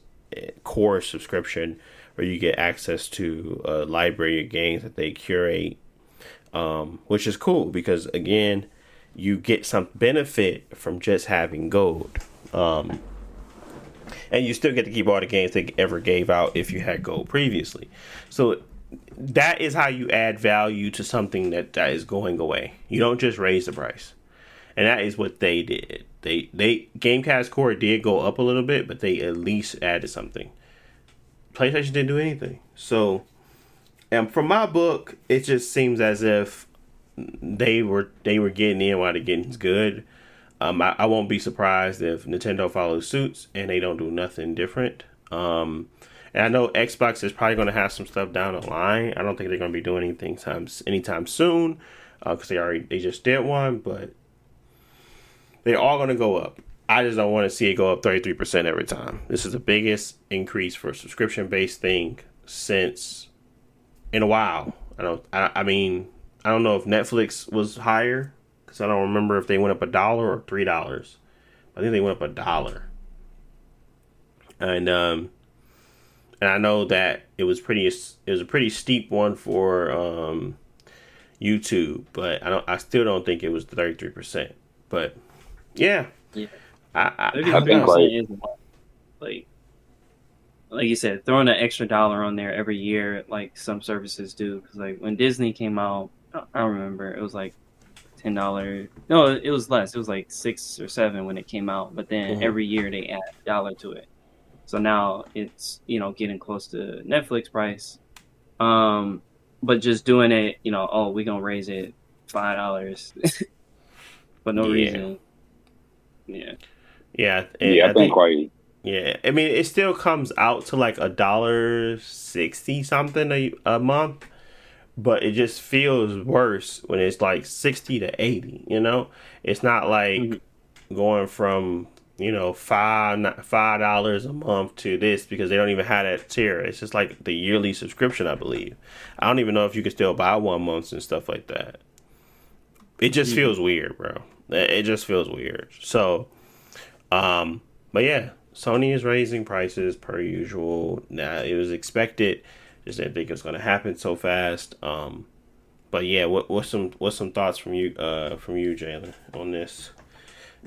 Core subscription where you get access to a library of games that they curate, which is cool because, again, you get some benefit from just having gold. And you still get to keep all the games they ever gave out if you had gold previously. So that is how you add value to something that is going away. You don't just raise the price. And that is what they did. They Gamecast Core did go up a little bit, but they at least added something. PlayStation didn't do anything. So, and from my book, it just seems as if they were getting in while the getting's good. I won't be surprised if Nintendo follows suit and they don't do nothing different. And I know Xbox is probably going to have some stuff down the line. I don't think they're going to be doing anything anytime soon because they just did one, but they're all going to go up. I just don't want to see it go up 33% every time. This is the biggest increase for a subscription-based thing since in a while. I mean, I don't know if Netflix was higher. Because I don't remember if they went up $1 or $3. I think they went up $1. And I know that it was a pretty steep one for YouTube, but I still don't think it was 33%. But yeah. I think like you said, throwing an extra dollar on there every year, like some services do. Because like when Disney came out, I don't remember, it was like $10. No, it was less. It was like $6 or $7 when it came out. But then every year they add $1 to it. So now it's getting close to Netflix price. But just doing it, we're gonna raise it $5 for no reason. Yeah. Yeah. I think quite. Yeah, I mean it still comes out to like $1.60 something a month. But it just feels worse when it's like 60 to 80, It's not like going from, $5 a month to this because they don't even have that tier. It's just like the yearly subscription, I believe. I don't even know if you can still buy 1 month and stuff like that. it just feels weird, bro. It just feels weird. So, but yeah, Sony is raising prices per usual. Now it was expected. Just didn't think it's gonna happen so fast. But yeah, what's some thoughts from you, Jalen, on this?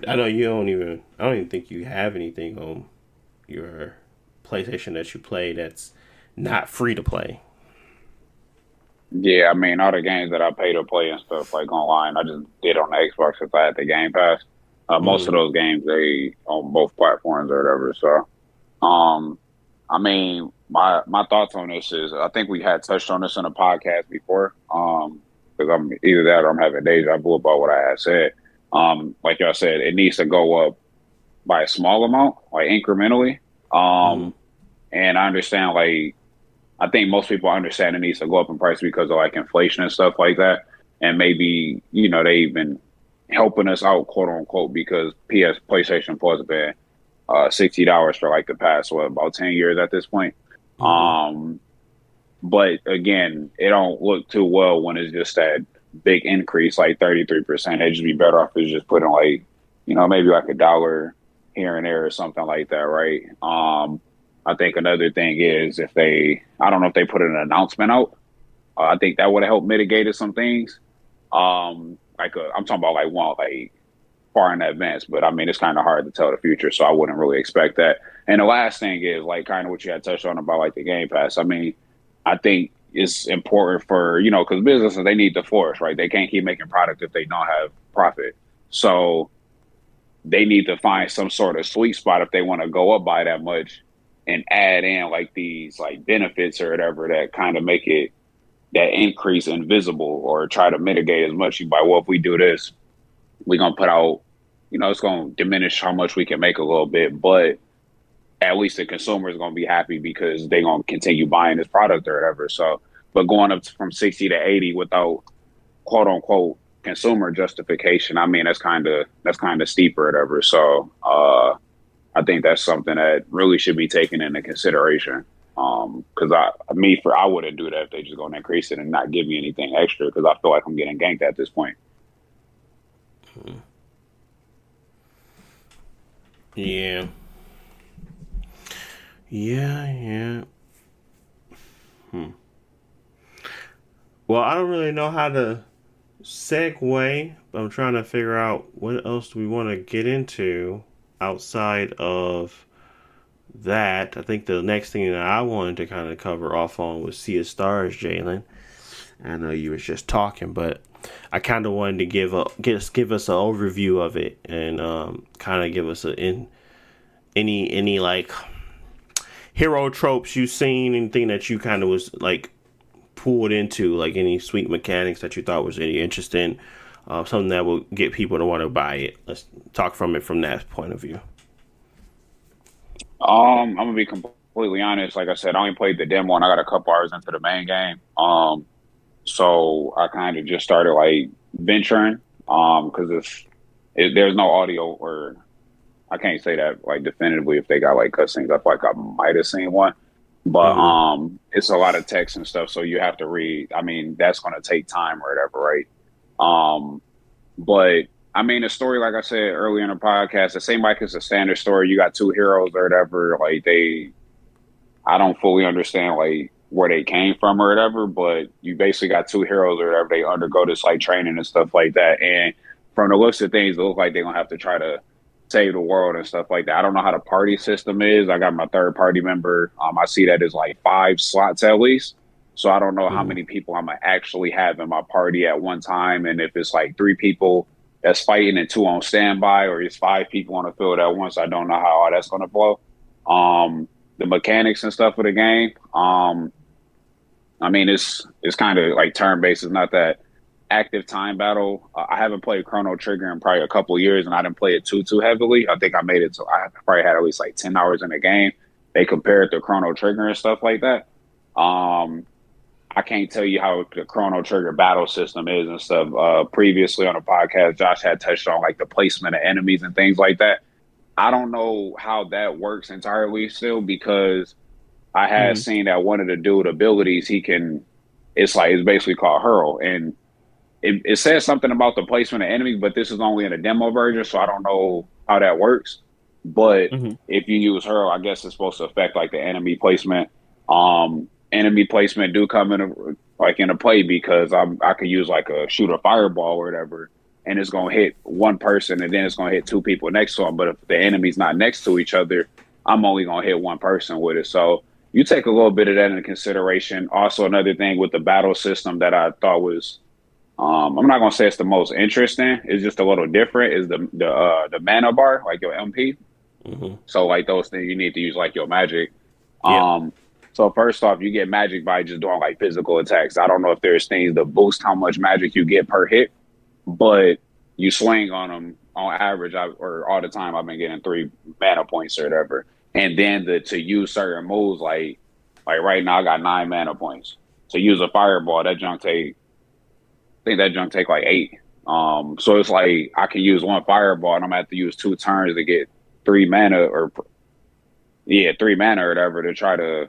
I know you don't even. I don't even think you have anything on your PlayStation that you play that's not free to play. Yeah, I mean, all the games that I pay to play and stuff like online, I just did on the Xbox since I had the Game Pass. Most of those games they on both platforms or whatever. So, I mean, my thoughts on this is I think we had touched on this in a podcast before. Because I'm either that or I'm having deja vu about what I had said. Like y'all said, it needs to go up by a small amount, like incrementally. And I understand, like, I think most people understand it needs to go up in price because of like inflation and stuff like that. And maybe, they've been helping us out, quote unquote, because PlayStation Plus has been $60 for like the past, about 10 years at this point. But again, it don't look too well when it's just that big increase, like 33%. It'd just be better off if just putting like, maybe like $1 here and there or something like that, right? I think another thing is I don't know if they put an announcement out. I think that would have helped mitigate some things. I'm talking about like far in advance, but I mean, it's kind of hard to tell the future, so I wouldn't really expect that. And the last thing is like kind of what you had touched on about like the Game Pass. I mean, I think it's important for, because businesses, they need the force, right? They can't keep making product if they don't have profit. So they need to find some sort of sweet spot if they want to go up by that much and add in like these like benefits or whatever that kind of make it that increase invisible or try to mitigate as much by, well, if we do this, we're going to put out, it's going to diminish how much we can make a little bit, but at least the consumer is going to be happy because they're going to continue buying this product or whatever. So, but going up from 60 to 80 without quote unquote consumer justification, I mean, that's kind of steep or whatever. So, I think that's something that really should be taken into consideration. Because I wouldn't do that if they just going to increase it and not give me anything extra because I feel like I'm getting ganked at this point. Yeah. Yeah. Well, I don't really know how to segue, but I'm trying to figure out what else do we want to get into outside of that. I think the next thing that I wanted to kind of cover off on was Sea of Stars, Jalen. I know you was just talking, but I kind of wanted to give us an overview of it and kind of give us any like hero tropes you've seen, anything that you kind of was like pulled into, like any sweet mechanics that you thought was any interesting, something that will get people to want to buy it. Let's talk from that point of view. I'm gonna be completely honest. Like I said, I only played the demo and I got a couple hours into the main game. So I kind of just started like venturing, because there's no audio, or I can't say that like definitively if they got like cutscenes. I feel like I might have seen one, but it's a lot of text and stuff, so you have to read. I mean, that's gonna take time or whatever, right? But I mean, the story, like I said earlier in the podcast, it seemed like it's a standard story. You got two heroes or whatever. Like I don't fully understand like where they came from or whatever, but you basically got two heroes or whatever. They undergo this like training and stuff like that. And from the looks of things, it looks like they're gonna have to try to save the world and stuff like that. I don't know how the party system is. I got my third party member. I see that as like 5 slots at least. So I don't know how many people I'm gonna actually have in my party at one time, and if it's like 3 people that's fighting and 2 on standby, or it's 5 people on the field at once. I don't know how all that's gonna flow. The mechanics and stuff of the game. I mean, it's kind of like turn based. It's not that active time battle. I haven't played Chrono Trigger in probably a couple of years, and I didn't play it too heavily. I think I made it to I probably had at least like 10 hours in the game. They compare it to Chrono Trigger and stuff like that. I can't tell you how the Chrono Trigger battle system is and stuff. Previously on the podcast, Josh had touched on like the placement of enemies and things like that. I don't know how that works entirely still, because I had seen that one of the dude abilities, it's basically called Hurl, and it says something about the placement of enemies, but this is only in a demo version, so I don't know how that works. But Mm-hmm. if you use her, I guess it's supposed to affect like the enemy placement. Enemy placement do come into play because I could use like a shoot a fireball or whatever, and it's gonna hit one person, and then it's gonna hit two people next to them. But if the enemy's not next to each other, I'm only gonna hit one person with it. So you take a little bit of that into consideration. Also, another thing with the battle system that I thought was, I'm not gonna say it's the most interesting. It's just a little different. Is the mana bar, like your MP. Mm-hmm. So like those things you need to use like your magic. Yeah. So first off, you get magic by just doing like physical attacks. I don't know if there's things that boost how much magic you get per hit, but you swing on them on average, or all the time. I've been getting 3 mana points or whatever. And then to use certain moves, like right now, I got 9 mana points. To use a fireball, I think that junk take like 8. So it's like I can use one fireball, and I'm gonna have to use 2 turns to get 3 mana, 3 mana or whatever to try to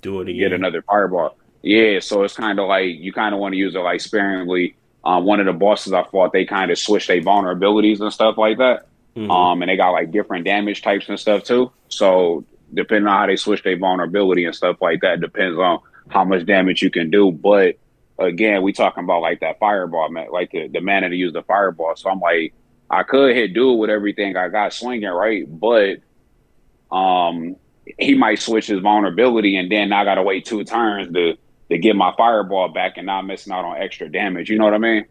Do it again. get another fireball. Yeah, so it's kind of like you kind of want to use it like sparingly. One of the bosses I fought, they kind of switched their vulnerabilities and stuff like that. Mm-hmm. And they got like different damage types and stuff too. So depending on how they switch their vulnerability and stuff like that, depends on how much damage you can do. But again, we talking about like that fireball, man, like the mana to use the fireball. So I'm like, I could hit dude with everything I got swinging, right? But he might switch his vulnerability, and then I gotta wait 2 turns to get my fireball back, and now I'm missing out on extra damage. You know what I mean?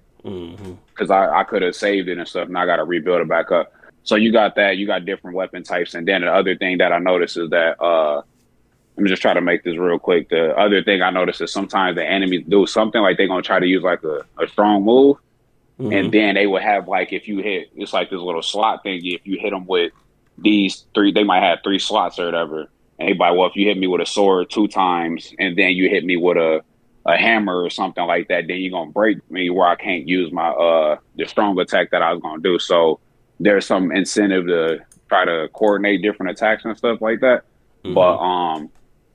Because I could have saved it and stuff, and I got to rebuild it back up. So you got that. You got different weapon types, and then the other thing that I noticed is that let me just try to make this real quick. The other thing I noticed is sometimes the enemies do something like they're gonna try to use like a strong move, and then they would have like if you hit, it's like this little slot thingy. If you hit them with these 3, they might have 3 slots or whatever. And they like, well, if you hit me with a sword 2 times, and then you hit me with a hammer or something like that, then you're gonna break me where I can't use my the strong attack that I was gonna do. So there's some incentive to try to coordinate different attacks and stuff like that. But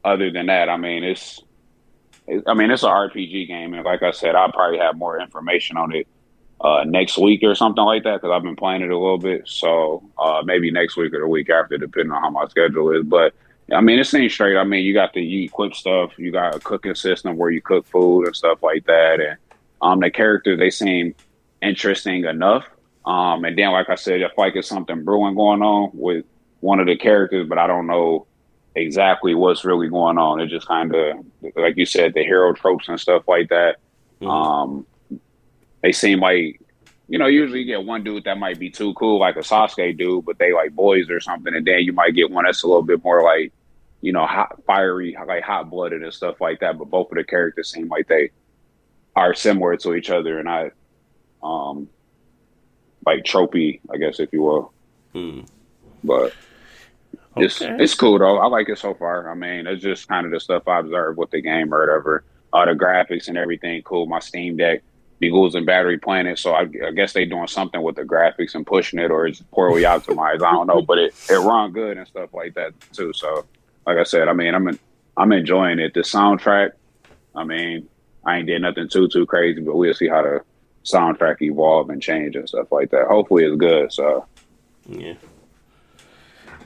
other than that, I mean, it's an RPG game, and like I said, I'll probably have more information on it next week or something like that, because I've been playing it a little bit. So maybe next week or the week after, depending on how my schedule is. But I mean, it seems straight. I mean, you equip stuff. You got a cooking system where you cook food and stuff like that. And the characters, they seem interesting enough. And then, like I said, I feel like it's something brewing going on with one of the characters, but I don't know exactly what's really going on. It just kind of, like you said, the hero tropes and stuff like that. They seem like, usually you get one dude that might be too cool, like a Sasuke dude, but they like boys or something. And then you might get one that's a little bit more like, hot, fiery, like hot blooded and stuff like that. But both of the characters seem like they are similar to each other and not like tropey, I guess, if you will. But it's cool though. I like it so far. I mean, it's just kind of the stuff I observed with the game or whatever. The graphics and everything, cool. My Steam Deck be losing battery playing it, so I guess they doing something with the graphics and pushing it, or it's poorly optimized. I don't know, but it run good and stuff like that too. So, like I said, I mean, I'm enjoying it. The soundtrack, I mean, I ain't did nothing too crazy, but we'll see how the soundtrack evolve and change and stuff like that. Hopefully, it's good. So,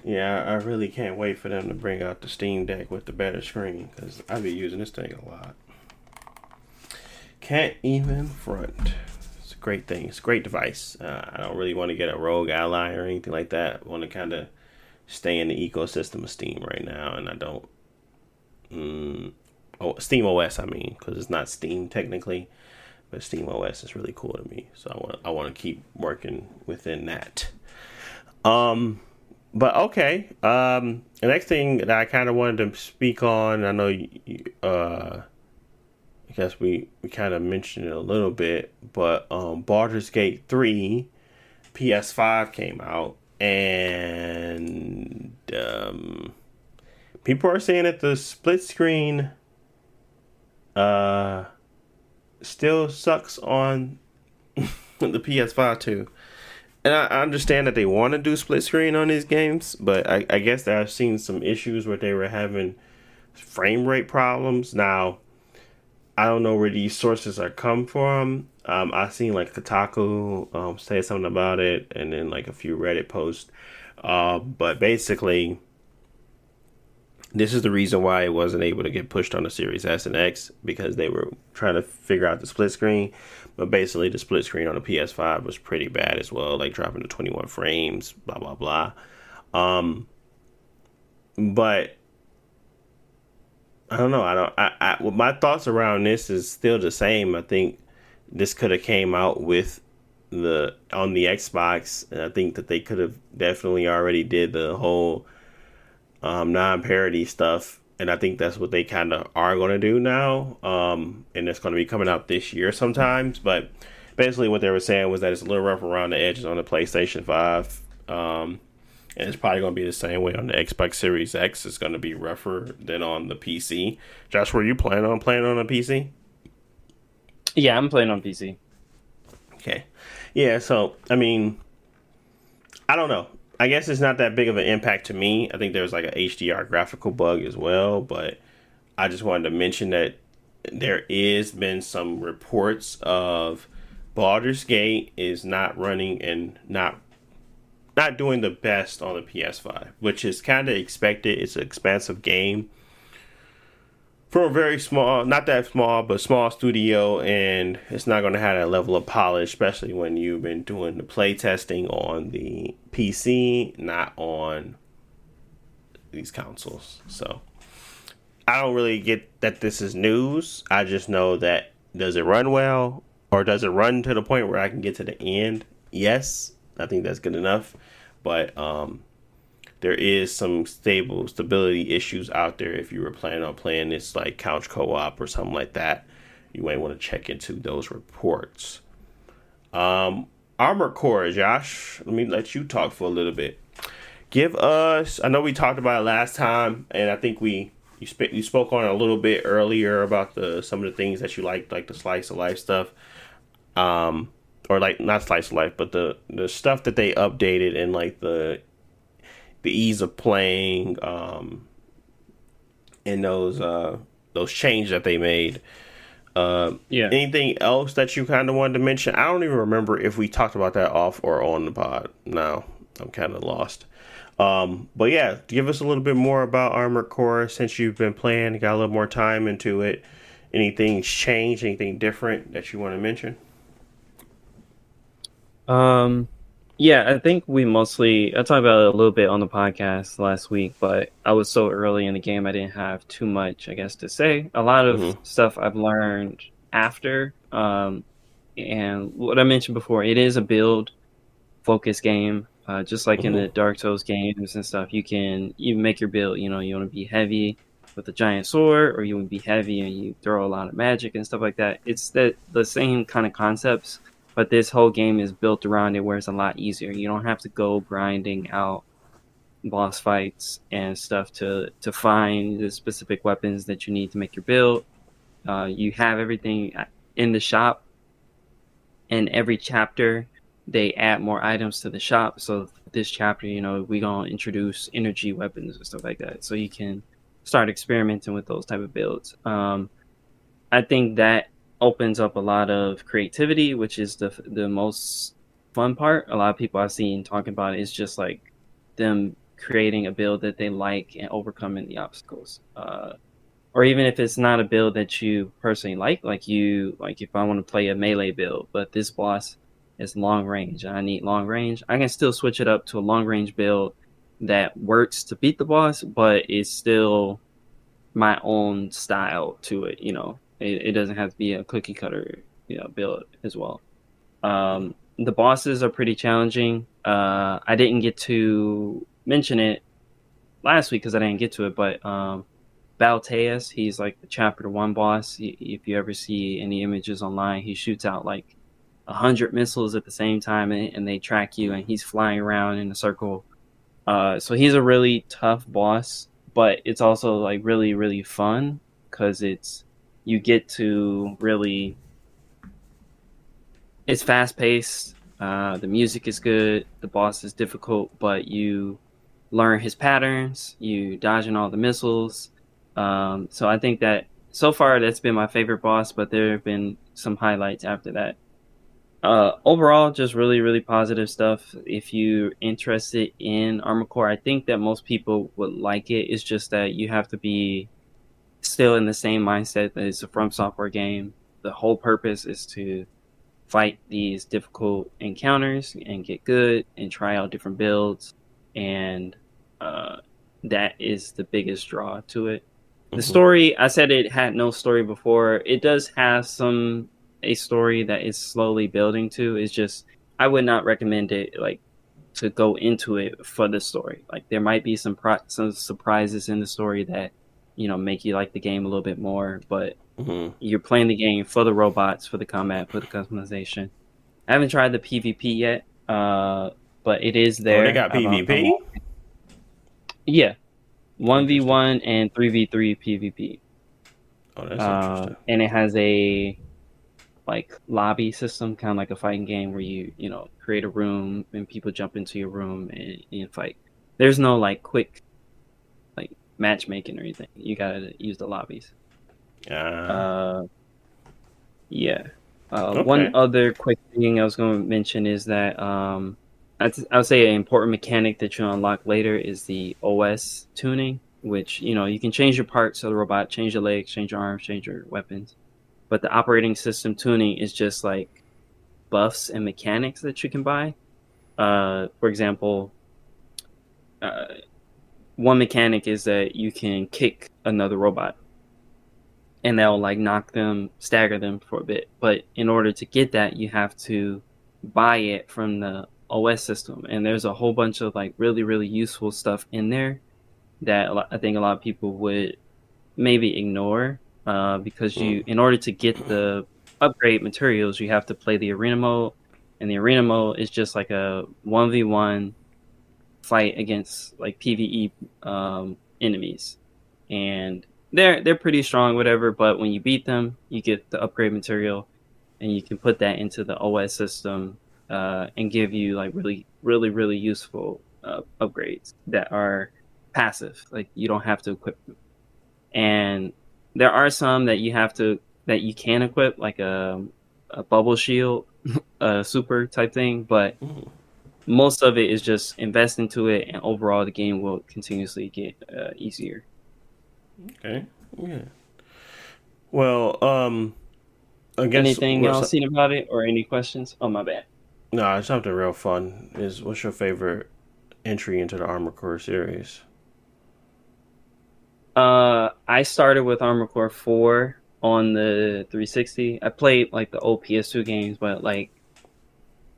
yeah, I really can't wait for them to bring out the Steam Deck with the better screen, because I've been using this thing a lot. Can't even front. It's a great thing. It's a great device. I don't really want to get a rogue ally or anything like that. I want to kind of stay in the ecosystem of Steam right now, and I don't. Steam OS, I mean, because it's not Steam technically, but Steam OS is really cool to me. So I want to keep working within that. But okay. The next thing that I kind of wanted to speak on, I know I guess we kind of mentioned it a little bit, but Baldurs Gate 3 PS5 came out, and people are saying that the split screen still sucks on the PS5 too. And I understand that they want to do split screen on these games, but I guess that I've seen some issues where they were having frame rate problems. Now, I don't know where these sources are come from. I seen like Kotaku say something about it, and then like a few Reddit posts. But basically, this is the reason why it wasn't able to get pushed on the Series S and X, because they were trying to figure out the split screen. But basically, the split screen on the PS5 was pretty bad as well, like dropping to 21 frames, blah blah blah. But I don't know. I don't. Well, my thoughts around this is still the same. I think this could have came out with the on the Xbox, and I think that they could have definitely already did the whole non-parody stuff, and I think that's what they kind of are going to do now. And it's going to be coming out this year sometimes. But basically, what they were saying was that it's a little rough around the edges on the PlayStation 5. And it's probably going to be the same way on the Xbox Series X. It's going to be rougher than on the PC. Josh, were you planning on playing on a PC? Yeah, I'm playing on PC. Okay. Yeah, so, I mean, I don't know. I guess it's not that big of an impact to me. I think there's like an HDR graphical bug as well, but I just wanted to mention that there is been some reports of Baldur's Gate is not running and not doing the best on the PS5, which is kind of expected. It's an expansive game from a very small, not that small, but small studio, and it's not going to have that level of polish, especially when you've been doing the play testing on the PC, not on these consoles. So I don't really get that this is news. I just know that, does it run well, or does it run to the point where I can get to the end? Yes, I think that's good enough. But there is some stability issues out there. If you were planning on playing this like couch co-op or something like that, you might want to check into those reports. Armored Core, Josh, let me let you talk for a little bit. Give us, I know we talked about it last time, and I think you spoke on it a little bit earlier about some of the things that you like the slice of life stuff. Or like not slice of life, but the stuff that they updated, and like the ease of playing, and those changes that they made. Yeah. Anything else that you kind of wanted to mention? I don't even remember if we talked about that off or on the pod. No, I'm kind of lost. But yeah, give us a little bit more about Armored Core since you've been playing, got a little more time into it. Anything's changed? Anything different that you want to mention? Yeah, I think I talked about it a little bit on the podcast last week, but I was so early in the game, I didn't have too much, I guess, to say. A lot of stuff I've learned after, and what I mentioned before, it is a build focused game, just like in the Dark Souls games and stuff. You can even make your build, you want to be heavy with a giant sword, or you want to be heavy and you throw a lot of magic and stuff like that. It's the same kind of concepts. But this whole game is built around it where it's a lot easier. You don't have to go grinding out boss fights and stuff to find the specific weapons that you need to make your build. You have everything in the shop. And every chapter, they add more items to the shop. So this chapter, we're going to introduce energy weapons and stuff like that. So you can start experimenting with those type of builds. I think that opens up a lot of creativity, which is the most fun part. A lot of people I've seen talking about it is just like them creating a build that they like and overcoming the obstacles. Or even if it's not a build that you personally like if I want to play a melee build, but this boss is long range and I need long range, I can still switch it up to a long range build that works to beat the boss, but it's still my own style to it, It doesn't have to be a cookie cutter, build as well. The bosses are pretty challenging. I didn't get to mention it last week because I didn't get to it, but Balteus, he's like the chapter 1 boss. If you ever see any images online, he shoots out like 100 missiles at the same time, and they track you, and he's flying around in a circle. So he's a really tough boss, but it's also like really, really fun because you get to really, it's fast paced. The music is good. The boss is difficult, but you learn his patterns. You dodging all the missiles. So I think that so far that's been my favorite boss, but there have been some highlights after that. Overall, just really, really positive stuff. If you're interested in Armored Core, I think that most people would like it. It's just that you have to be still in the same mindset that it's a From Software game. The whole purpose is to fight these difficult encounters and get good and try out different builds, and that is the biggest draw to it. The story, I said it had no story before. It does have a story that is slowly building to. It's just I would not recommend it like to go into it for the story. Like there might be some surprises in the story that make you like the game a little bit more, but you're playing the game for the robots, for the combat, for the customization. I haven't tried the PvP yet, but it is there. Oh, they got PvP? Yeah. 1v1 and 3v3 PvP. Oh, that's interesting. And it has a lobby system, kind of like a fighting game where you create a room and people jump into your room and fight. There's no quick matchmaking or anything. You gotta use the lobbies. Yeah. Okay. One other quick thing I was going to mention is that I'll say an important mechanic that you unlock later is the OS tuning, which you can change your parts of the robot, change your legs, change your arms, change your weapons, but the operating system tuning is just like buffs and mechanics that you can buy. For example, one mechanic is that you can kick another robot and that'll stagger them for a bit. But in order to get that, you have to buy it from the OS system. And there's a whole bunch of really, really useful stuff in there that I think a lot of people would maybe ignore because in order to get the upgrade materials, you have to play the arena mode. And the arena mode is just like a 1v1 fight against PvE enemies, and they're pretty strong, whatever. But when you beat them, you get the upgrade material, and you can put that into the OS system and give you really, really, really useful upgrades that are passive. You don't have to equip them, and there are some that you can equip, like a bubble shield, a super type thing, but. Most of it is just invest into it, and overall the game will continuously get easier. Okay. Yeah. Well, I guess anything else seen about it, or any questions? Oh, my bad. No, it's something real fun. What's your favorite entry into the Armored Core series? I started with Armored Core 4 on the 360. I played the old PS2 games, but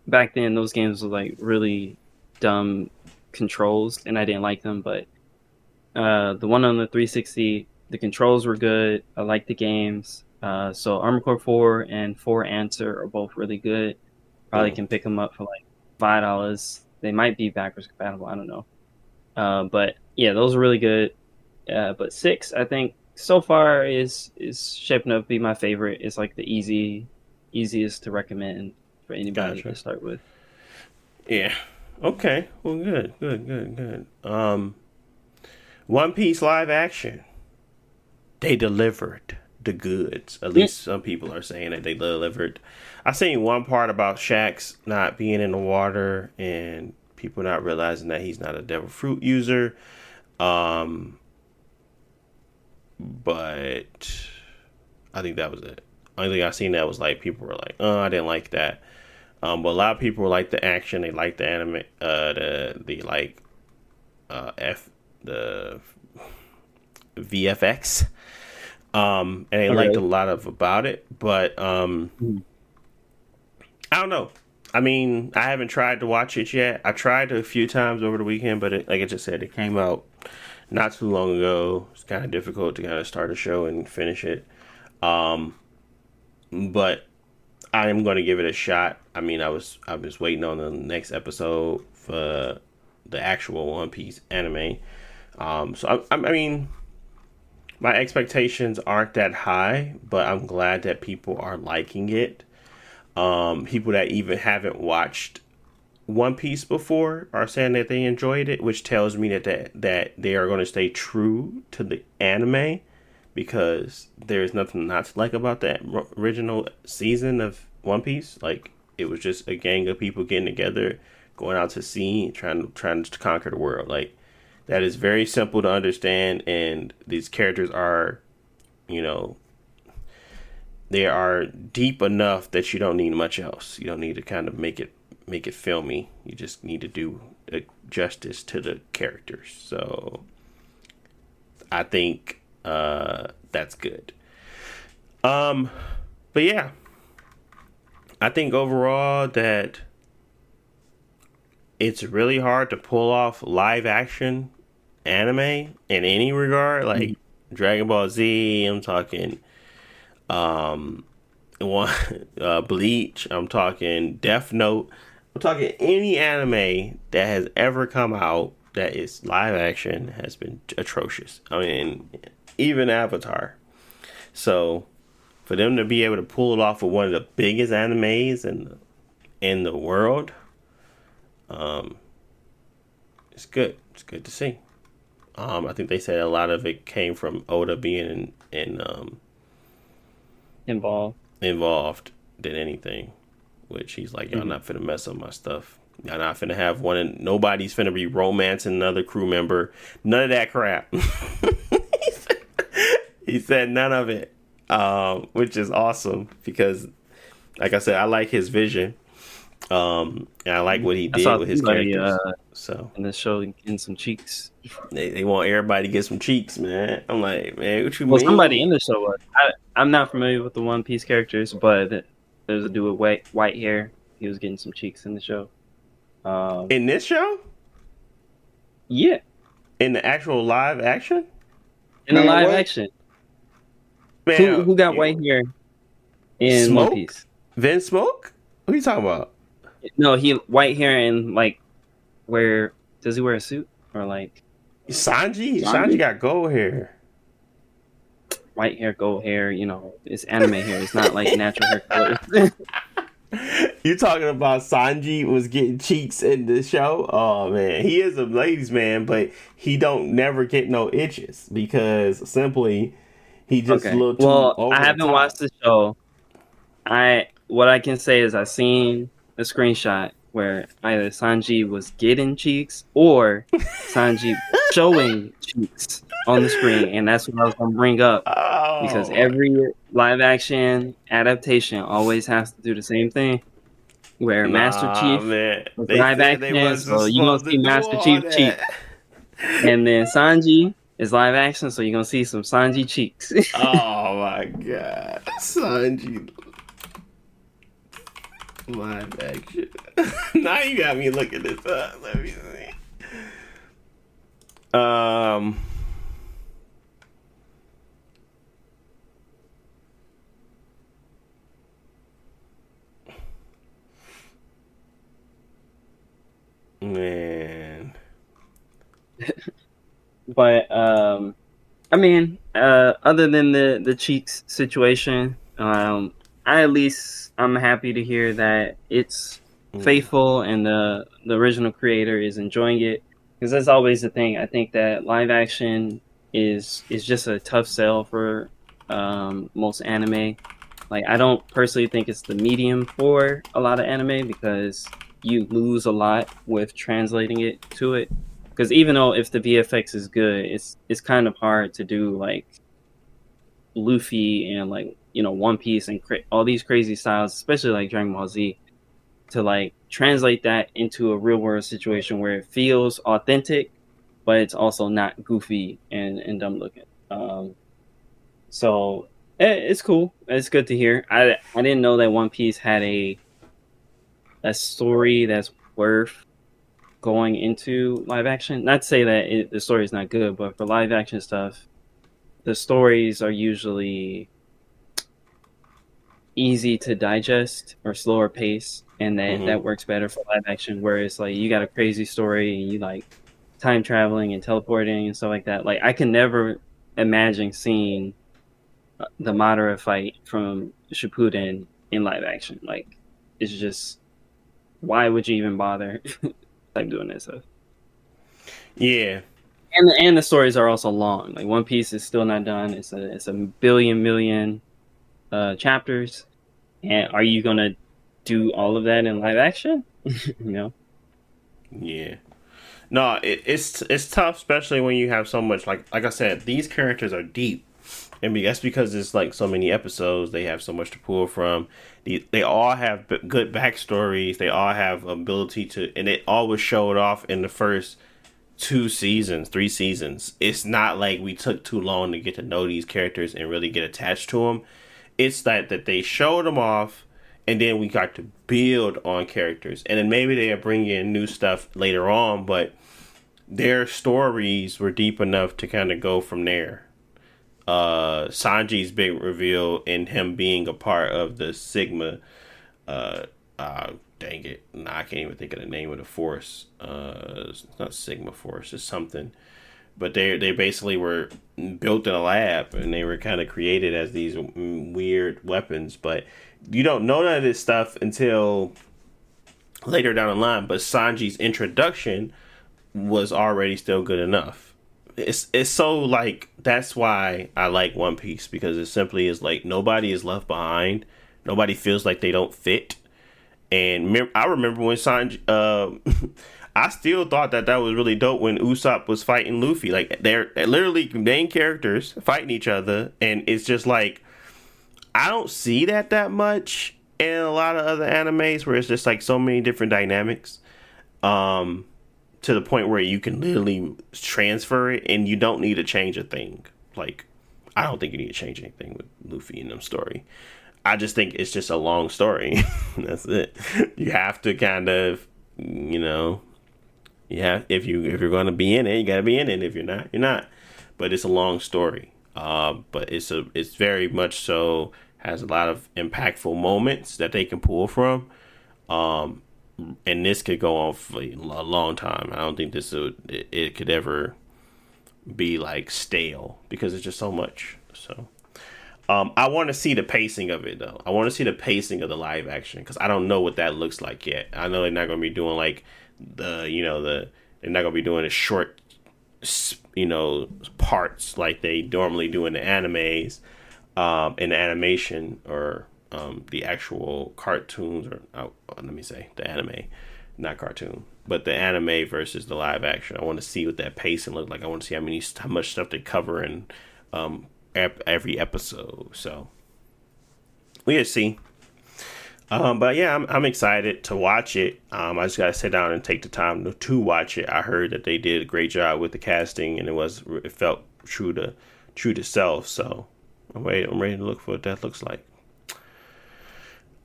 back then those games were really dumb controls and I didn't like them. But the one on the 360, the controls were good. I liked the games. So Armored Core 4 and 4 Answer are both really good. Probably can pick them up for $5. They might be backwards compatible, I don't know. But yeah, those are really good. But 6, I think so far is shaping up to be my favorite. It's the easiest to recommend for anybody to start with. Yeah. Okay. Well, good. One Piece live action. They delivered the goods. At least some people are saying that they delivered. I seen one part about Shaxx not being in the water and people not realizing that he's not a devil fruit user. But I think that was it. Only thing I seen that was people were I didn't like that. But a lot of people like the action. They like the anime. The VFX. And they liked a lot about it. But I don't know. I mean, I haven't tried to watch it yet. I tried a few times over the weekend, but like I just said, it came out not too long ago. It's kind of difficult to kind of start a show and finish it. But I am going to give it a shot. I mean, I was waiting on the next episode for the actual One Piece anime. So I mean, my expectations aren't that high, but I'm glad that people are liking it. People that even haven't watched One Piece before are saying that they enjoyed it, which tells me that they are going to stay true to the anime because there's nothing not to like about that original season of One Piece. Like, it was just a gang of people getting together, going out to sea, trying to conquer the world. Like, that is very simple to understand, and these characters are, you know, they are deep enough that you don't need much else. You don't need to kind of make it filmy. You just need to do justice to the characters. So I think that's good. But yeah, I think overall that it's really hard to pull off live action anime in any regard. Like Dragon Ball Z, I'm talking Bleach, I'm talking Death Note, I'm talking any anime that has ever come out that is live action has been atrocious. I mean, even Avatar. So for them to be able to pull it off with one of the biggest animes in the world, it's good. It's good to see. I think they said a lot of it came from Oda being involved than anything. Which he's like, y'all not finna mess up my stuff. Y'all not finna have one, and nobody's finna be romancing another crew member. None of that crap. He said none of it, which is awesome because, like I said, I like his vision, and I like what he did with his characters. So in the show, getting some cheeks. They want everybody to get some cheeks, man. I'm like, man, what you mean? Somebody in the show was. I'm not familiar with the One Piece characters, but there's a dude with white hair. He was getting some cheeks in the show. In this show? Yeah. In the actual live action? In the live action. Man, who got white hair in Smoke? One Piece? Vin Smoke? What are you talking about? No, he white hair and like does he wear a suit or like Sanji? Sanji got gold hair. White hair, gold hair, you know, it's anime hair. It's not like natural hair color. You talking about Sanji was getting cheeks in the show? Oh man, he is a ladies' man, but he don't never get no itches because simply he just looked too over I haven't watched the show. What I can say is I seen a screenshot where either Sanji was getting cheeks or Sanji showing cheeks on the screen, and that's what I was gonna bring up because every live action adaptation always has to do the same thing. Where Master Chief was live action, so you gonna see Master Chief cheeks, and then Sanji is live action, so you're gonna see some Sanji cheeks. Oh my god, Sanji live action. Now you got me looking this up. Let me see. Man. But I mean, other than the cheeks situation, I'm happy to hear that it's faithful and the original creator is enjoying it, because that's always the thing. I think that live action is just a tough sell for most anime. Like, I don't personally think it's the medium for a lot of anime because you lose a lot with translating it to it. Because even though if the VFX is good, it's kind of hard to do like Luffy and like, you know, One Piece and all these crazy styles, especially like Dragon Ball Z, to like translate that into a real world situation where it feels authentic, but it's also not goofy and dumb looking. So it's cool. It's good to hear. I didn't know that One Piece had a story that's worth going into live action. Not to say that the story is not good, but for live action stuff, the stories are usually easy to digest or slower pace, and that works better for live action. Whereas like you got a crazy story and you like time traveling and teleporting and stuff like that. Like I can never imagine seeing the Madara fight from Shippuden in live action. Like it's just, why would you even bother like doing that stuff? Yeah. And the stories are also long. Like One Piece is still not done. It's a million chapters. And are you gonna do all of that in live action? you know. Yeah. No, it's tough, especially when you have so much. Like I said, these characters are deep, and that's because it's like so many episodes. They have so much to pull from. They all have good backstories. They all have ability to, and it always showed off in the first 2 seasons, 3 seasons. It's not like we took too long to get to know these characters and really get attached to them. It's that they showed them off, and then we got to build on characters, and then maybe they'll bring in new stuff later on, but their stories were deep enough to kind of go from there. Sanji's big reveal and him being a part of the Sigma, dang it, I can't even think of the name of the force. It's not Sigma Force, it's something. But they basically were built in a lab, and they were kind of created as these weird weapons. But you don't know none of this stuff until later down the line. But Sanji's introduction was already still good enough. It's so like, that's why I like One Piece, because it simply is like nobody is left behind. Nobody feels like they don't fit. And I remember when Sanji, I still thought that was really dope when Usopp was fighting Luffy. Like, they're literally main characters fighting each other, and it's just like, I don't see that much in a lot of other animes where it's just like so many different dynamics, to the point where you can literally transfer it and you don't need to change a thing. Like, I don't think you need to change anything with Luffy in them story. I just think it's just a long story. That's it. You have to kind of, if you're going to be in it, you got to be in it. If you're not, you're not. But it's a long story. But it's very much so, has a lot of impactful moments that they can pull from. And this could go on for a long time. I don't think it could ever be like stale, because it's just so much. So I want to see the pacing of it, though. I want to see the pacing of the live action, because I don't know what that looks like yet. I know they're not going to be doing like they're not going to be doing a short, parts like they normally do in the animes, in the animation, or the actual cartoons, or let me say the anime, not cartoon, but the anime versus the live action. I want to see what that pacing look like. I want to see how much stuff they cover in every episode. So we'll see. But yeah, I'm excited to watch it. I just gotta sit down and take the time to watch it. I heard that they did a great job with the casting, and it felt true to self. So I'm ready to look for what that looks like.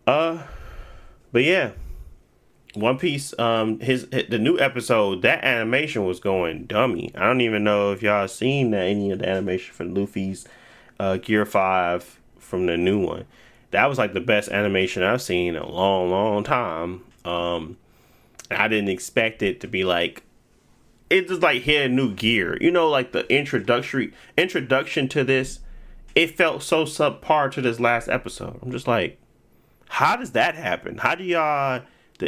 But yeah, One Piece, the new episode, that animation was going dummy. I don't even know if y'all seen any of the animation for Luffy's Gear 5 from the new one. That was like the best animation I've seen in a long time. I didn't expect it to be like, it just like hit a new gear. Like the introduction to this, it felt so subpar to this last episode. I'm just like, how does that happen? How do the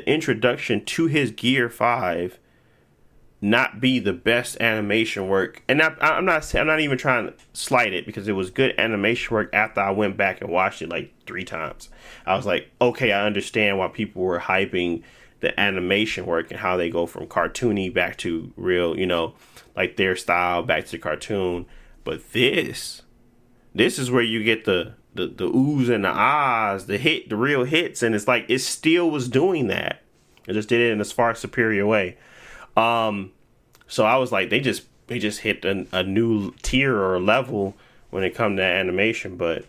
introduction to his Gear 5 not be the best animation work? And I'm not even trying to slight it, because it was good animation work after I went back and watched it like 3 times. I was like, okay, I understand why people were hyping the animation work and how they go from cartoony back to real, like their style back to cartoon. But this is where you get the oohs and the ahs, the real hits, and it's like it still was doing that. It just did it in a far superior way. So I was like, they just hit a new tier or level when it comes to animation. But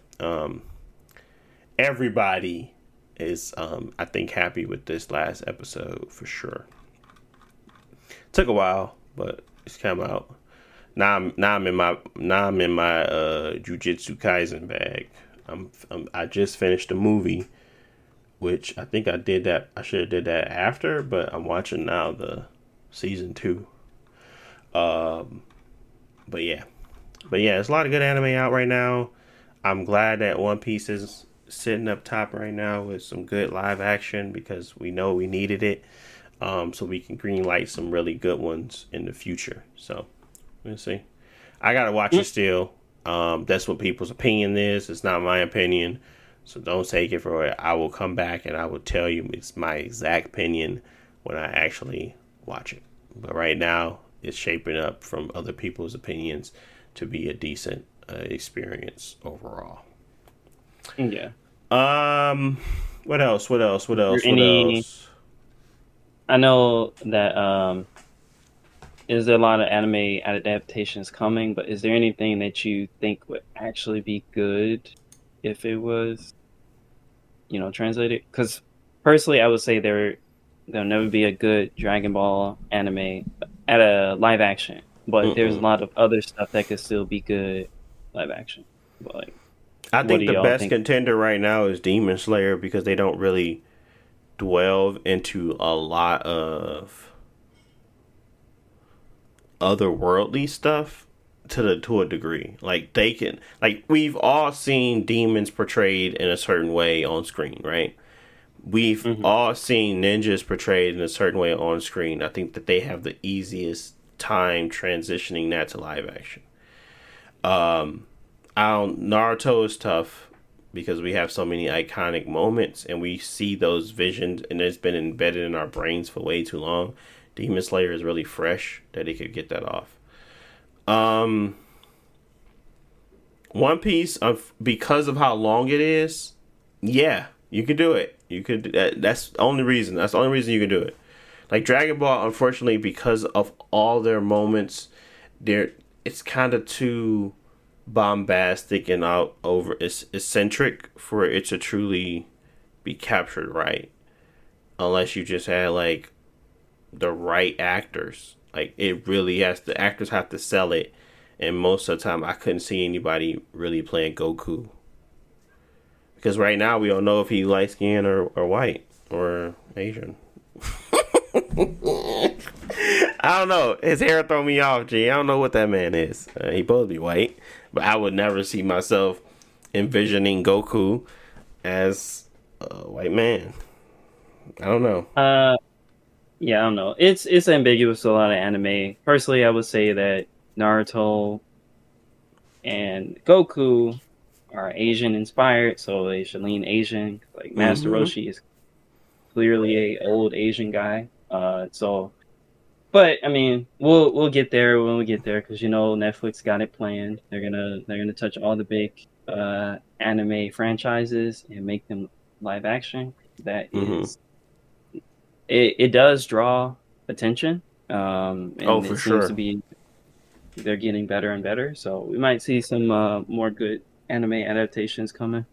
everybody is, I think, happy with this last episode for sure. Took a while, but it's come out. Now I'm in my Jujutsu Kaisen bag. I just finished the movie, which I think I should have did that after, but I'm watching now the season 2. But yeah, there's a lot of good anime out right now. I'm glad that One Piece is sitting up top right now with some good live action, because we know we needed it, so we can green light some really good ones in the future. So Let's see. I gotta watch it still. That's what people's opinion is. It's not my opinion, so don't take it for it. I will come back and I will tell you it's my exact opinion when I actually watch it. But right now, it's shaping up from other people's opinions to be a decent experience overall. Yeah. What else? What else? What else? What Any? else? I know that is there a lot of anime adaptations coming, but is there anything that you think would actually be good if it was, translated? Because personally, I would say there'll never be a good Dragon Ball anime at a live action, but there's a Mm-mm. lot of other stuff that could still be good live action. But like, I what think do the y'all best think? contender right now is Demon Slayer because they don't really delve into a lot of otherworldly stuff to a degree. Like they can like we've all seen demons portrayed in a certain way on screen, right? We've Hmm. all seen ninjas portrayed in a certain way on screen. I think that they have the easiest time transitioning that to live action. Naruto is tough because we have so many iconic moments and we see those visions and it's been embedded in our brains for way too long. Demon Slayer is really fresh that he could get that off. Um, One Piece, because of how long it is, yeah, you can do it. You could. That's the only reason. That's the only reason you can do it. Like Dragon Ball, unfortunately, because of all their moments, it's kind of too bombastic and out over it's eccentric for it to truly be captured right. Unless you just had like the right actors. Like it really has the actors have to sell it. And most of the time I couldn't see anybody really playing Goku. Because right now we don't know if he light skinned or white or Asian. I don't know. His hair throw me off, G. I don't know what that man is. He supposed to be white, but I would never see myself envisioning Goku as a white man. I don't know. Yeah, I don't know. It's ambiguous to a lot of anime. Personally, I would say that Naruto and Goku are Asian inspired, so they should lean Asian. Like Master Mm-hmm. Roshi is clearly a old Asian guy. But I mean, we'll get there when we get there because Netflix got it planned. They're gonna touch all the big anime franchises and make them live action. That Mm-hmm. is, it does draw attention, Oh, and for it seems to sure. be they're getting better and better. So we might see some more good anime adaptations coming.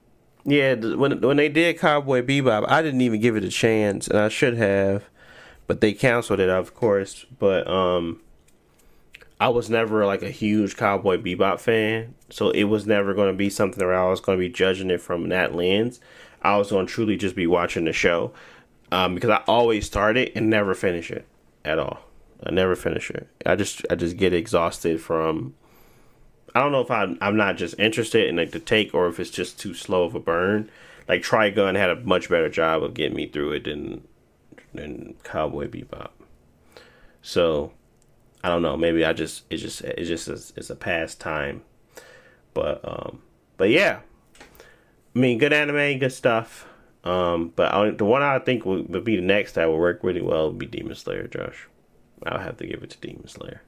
Yeah, when they did Cowboy Bebop, I didn't even give it a chance, and I should have, but they canceled it, of course. But I was never like a huge Cowboy Bebop fan, so it was never going to be something where I was going to be judging it from that lens. I was going to truly just be watching the show, because I always start it and never finish it at all. I never finish it. I just get exhausted from. I don't know if I'm not just interested in like the take or if it's just too slow of a burn. Like Trigun had a much better job of getting me through it than Cowboy Bebop. So I don't know. Maybe it's a pastime. But yeah, I mean, good anime, good stuff. The one I think would be the next that would work really well would be Demon Slayer. Josh, I'll have to give it to Demon Slayer.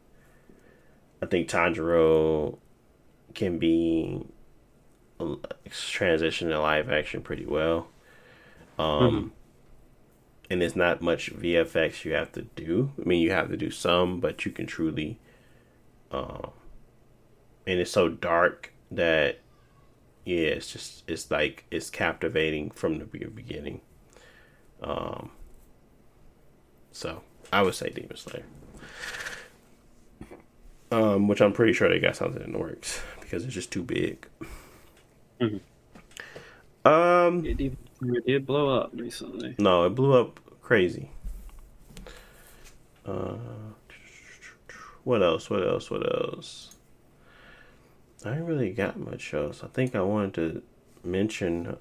I think Tanjiro can be transitioned to live action pretty well. Hmm. And there's not much VFX you have to do. I mean, you have to do some, but you can truly, and it's so dark that yeah, it's captivating from the beginning. So I would say Demon Slayer, which I'm pretty sure they got something in the works because it's just too big. Hmm. Um, It did blow up recently. no, it blew up crazy. What else? What else? What else? I ain't really got much else. I think I wanted to mention.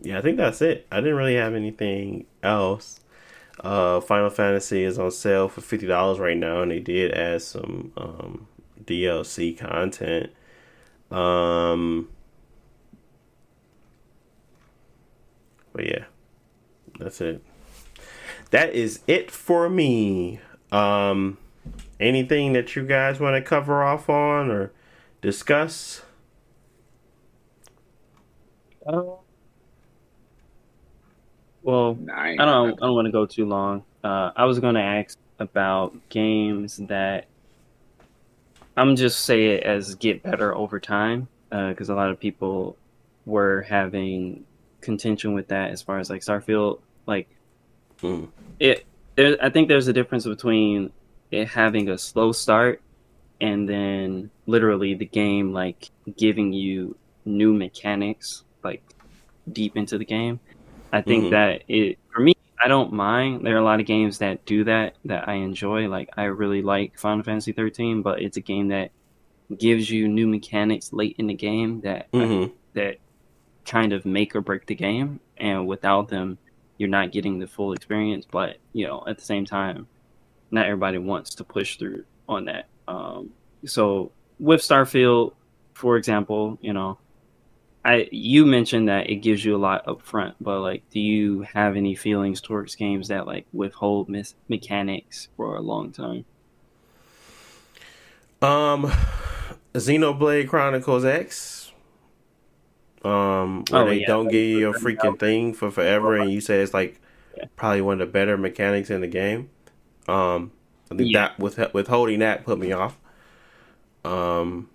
Yeah, I think that's it. I didn't really have anything else. Final Fantasy is on sale for $50 right now, and they did add some DLC content. Um, but yeah, that's it. That is it for me. Anything that you guys want to cover off on or discuss? Uh, well, Nah, I I ain't got don't. nothing. I don't want to go too long. I was going to ask about games that I'm just say it as get better over time, because a lot of people were having contention with that as far as like Starfield. Like Mm. it, I think there's a difference between it having a slow start and then literally the game like giving you new mechanics like deep into the game. I think Mm-hmm. that it for me, I don't mind. There are a lot of games that do that that I enjoy. Like I really like Final Fantasy 13, but it's a game that gives you new mechanics late in the game Mm-hmm. that kind of make or break the game, and without them, you're not getting the full experience. But at the same time, not everybody wants to push through on that. So with Starfield, for example, you mentioned that it gives you a lot up front, but like, do you have any feelings towards games that like withhold mechanics for a long time? Um, Xenoblade Chronicles X. Where Oh they yeah, don't give you your freaking thing for forever, and you say it's like yeah, probably one of the better mechanics in the game. Um, I think yeah. that withholding that put me off. Um,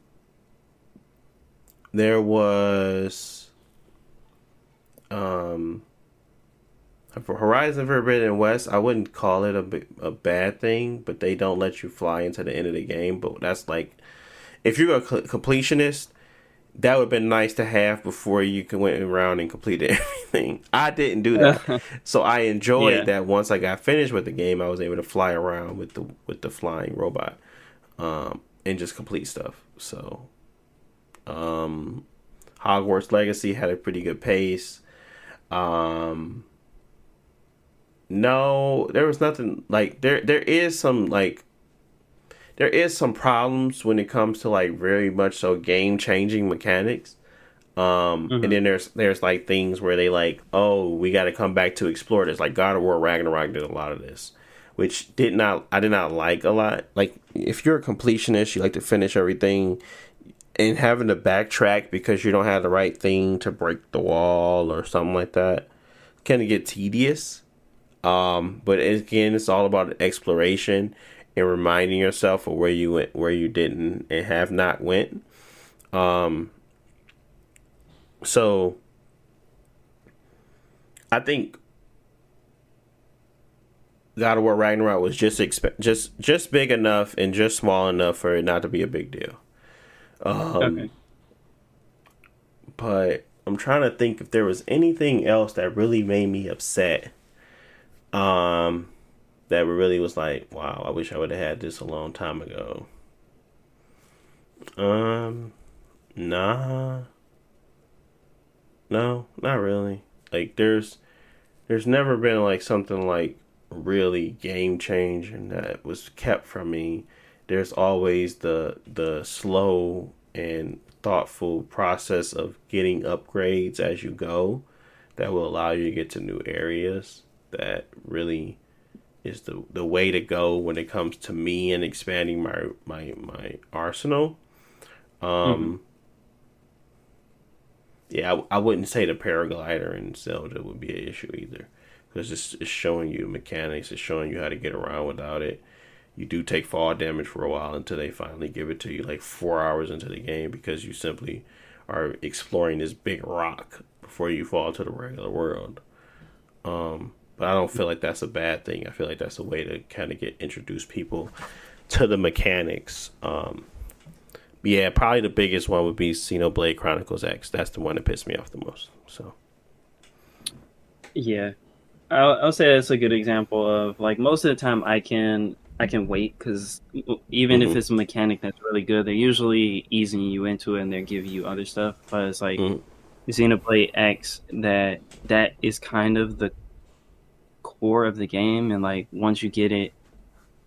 there was um for Horizon Forbidden West. I wouldn't call it a bad thing, but they don't let you fly into the end of the game. But that's like if you're a completionist, that would have been nice to have before you can went around and completed everything. I didn't do that, so I enjoyed Yeah. that. Once I got finished with the game, I was able to fly around with the flying robot, and just complete stuff. So, Hogwarts Legacy had a pretty good pace. Um, no, there was nothing like there is some like there is some problems when it comes to like very much so game changing mechanics. And Hmm. then there's like things where they like, oh, we got to come back to explore this. Like God of War Ragnarok did a lot of this, which I did not like a lot. Like if you're a completionist, you like to finish everything, and having to backtrack because you don't have the right thing to break the wall or something like that can get tedious. But again, it's all about exploration and reminding yourself of where you went, where you didn't, and have not went. Um, so I think God of War Ragnarok was just big enough and just small enough for it not to be a big deal. Okay. But I'm trying to think if there was anything else that really made me upset. Um, that really was like, wow, I wish I would have had this a long time ago. Um, nah, no, not really. Like there's never been like something like really game changing that was kept from me. There's always the slow and thoughtful process of getting upgrades as you go that will allow you to get to new areas that really is the way to go when it comes to me and expanding my arsenal. Hmm. Um yeah, I wouldn't say the paraglider in Zelda would be an issue either, because it's showing you mechanics, it's showing you how to get around without it. You do take fall damage for a while until they finally give it to you, like 4 hours into the game, because you simply are exploring this big rock before you fall to the regular world. But I don't feel like that's a bad thing. I feel like that's a way to kind of get introduce people to the mechanics. Yeah, probably the biggest one would be Xenoblade Chronicles X. That's the one that pissed me off the most. So, Yeah. I'll say that's a good example of like most of the time I can wait because even if mm-hmm, it's a mechanic that's really good, they're usually easing you into it and they're giving you other stuff. But it's like mm-hmm, Xenoblade X that is kind of the core of the game, and like once you get it,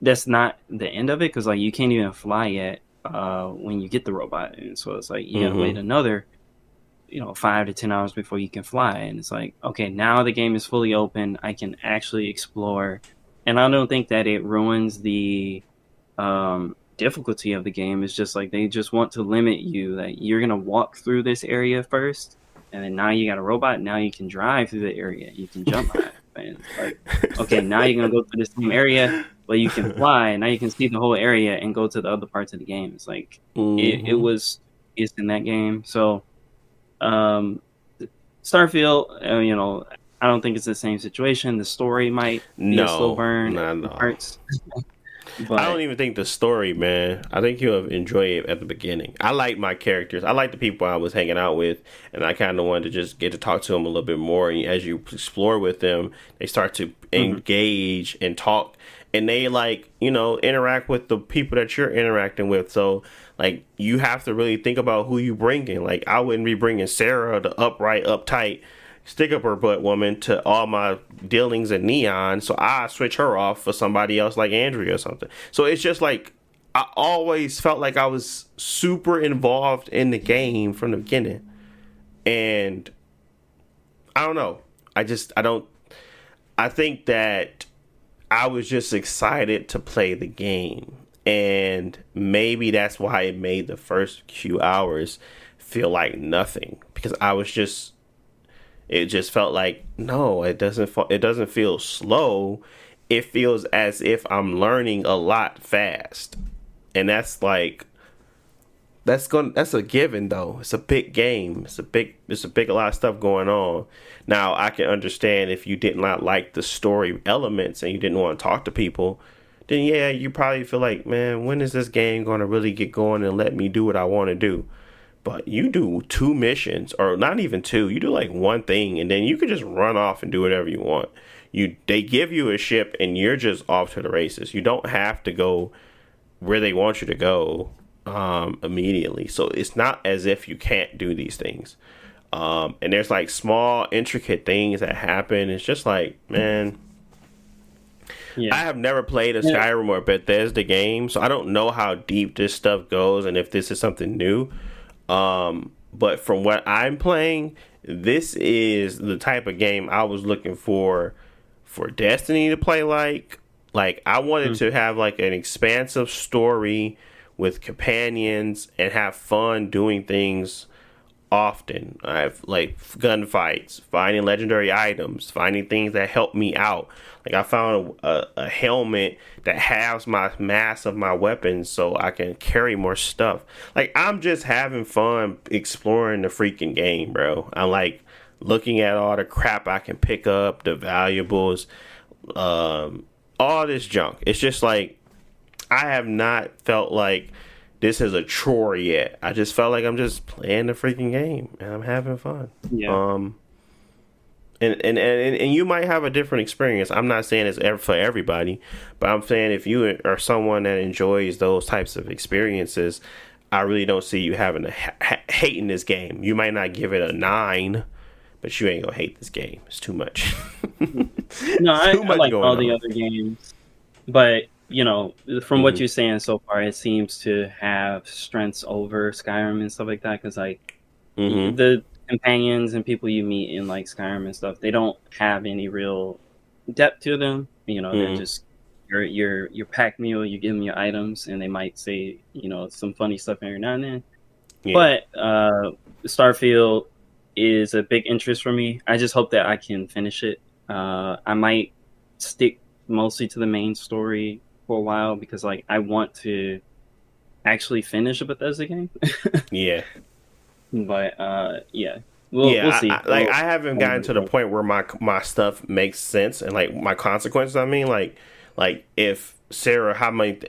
that's not the end of it, because like you can't even fly yet when you get the robot, and so it's like you gotta wait another 5 to 10 hours before you can fly. And it's like, okay, now the game is fully open, I can actually explore. And I don't think that it ruins the difficulty of the game. It's just like they just want to limit you, that you're gonna walk through this area first, and then now you got a robot, now you can drive through the area, you can jump on it. And it's like, okay, now you're gonna go through the same area, but you can fly, and now you can see the whole area and go to the other parts of the game. It's like it's in that game. So Starfield, I don't think it's the same situation. The story might be a slow burn in parts. But I don't even think the story, man. I think you'll enjoy it at the beginning. I like my characters. I like the people I was hanging out with, and I kind of wanted to just get to talk to them a little bit more. And as you explore with them, they start to engage and talk, and they interact with the people that you're interacting with. So like you have to really think about who you bring in. Like I wouldn't be bringing Sarah, the upright, uptight, stick up her butt woman, to all my dealings in Neon, so I switch her off for somebody else like Andrea or something. So it's just like I always felt like I was super involved in the game from the beginning, and I don't know. I think that I was just excited to play the game, and maybe that's why it made the first few hours feel like nothing, because it just felt like, no, it doesn't feel slow. It feels as if I'm learning a lot fast. And that's a given though. It's a big game. It's a lot of stuff going on. Now I can understand if you did not like the story elements and you didn't want to talk to people, then yeah, you probably feel like, man, when is this game going to really get going and let me do what I want to do? But you do 2 missions, or not even 2. You do like one thing, and then you can just run off and do whatever you want. They give you a ship, and you're just off to the races. You don't have to go where they want you to go immediately. So it's not as if you can't do these things. And there's like small, intricate things that happen. It's just like, man, I have never played a Skyrim or Bethesda game, so I don't know how deep this stuff goes and if this is something new. But from what I'm playing, this is the type of game I was looking for Destiny to play like. Like, I wanted to have like an expansive story with companions and have fun doing things often. I have like gunfights, finding legendary items, finding things that help me out. Like I found a helmet that halves my mass of my weapons so I can carry more stuff. Like I'm just having fun exploring the freaking game, bro. I'm like looking at all the crap I can pick up, the valuables, all this junk. It's just like I have not felt like this is a chore yet. I just felt like I'm just playing the freaking game and I'm having fun. Yeah. And you might have a different experience. I'm not saying it's for everybody, but I'm saying if you are someone that enjoys those types of experiences, I really don't see you having to hating this game. You might not give it a 9, but you ain't gonna hate this game. It's too much. No, I like all the other games, but from what you're saying so far, it seems to have strengths over Skyrim and stuff like that. Because like the companions and people you meet in like Skyrim and stuff, they don't have any real depth to them. They're just your pack mule. You give them your items, and they might say some funny stuff every now and then. Yeah. But Starfield is a big interest for me. I just hope that I can finish it. I might stick mostly to the main story for a while because like I want to actually finish a Bethesda game. Yeah. But we'll see. I haven't gotten to the point where my stuff makes sense and like my consequences. I mean, like if Sarah,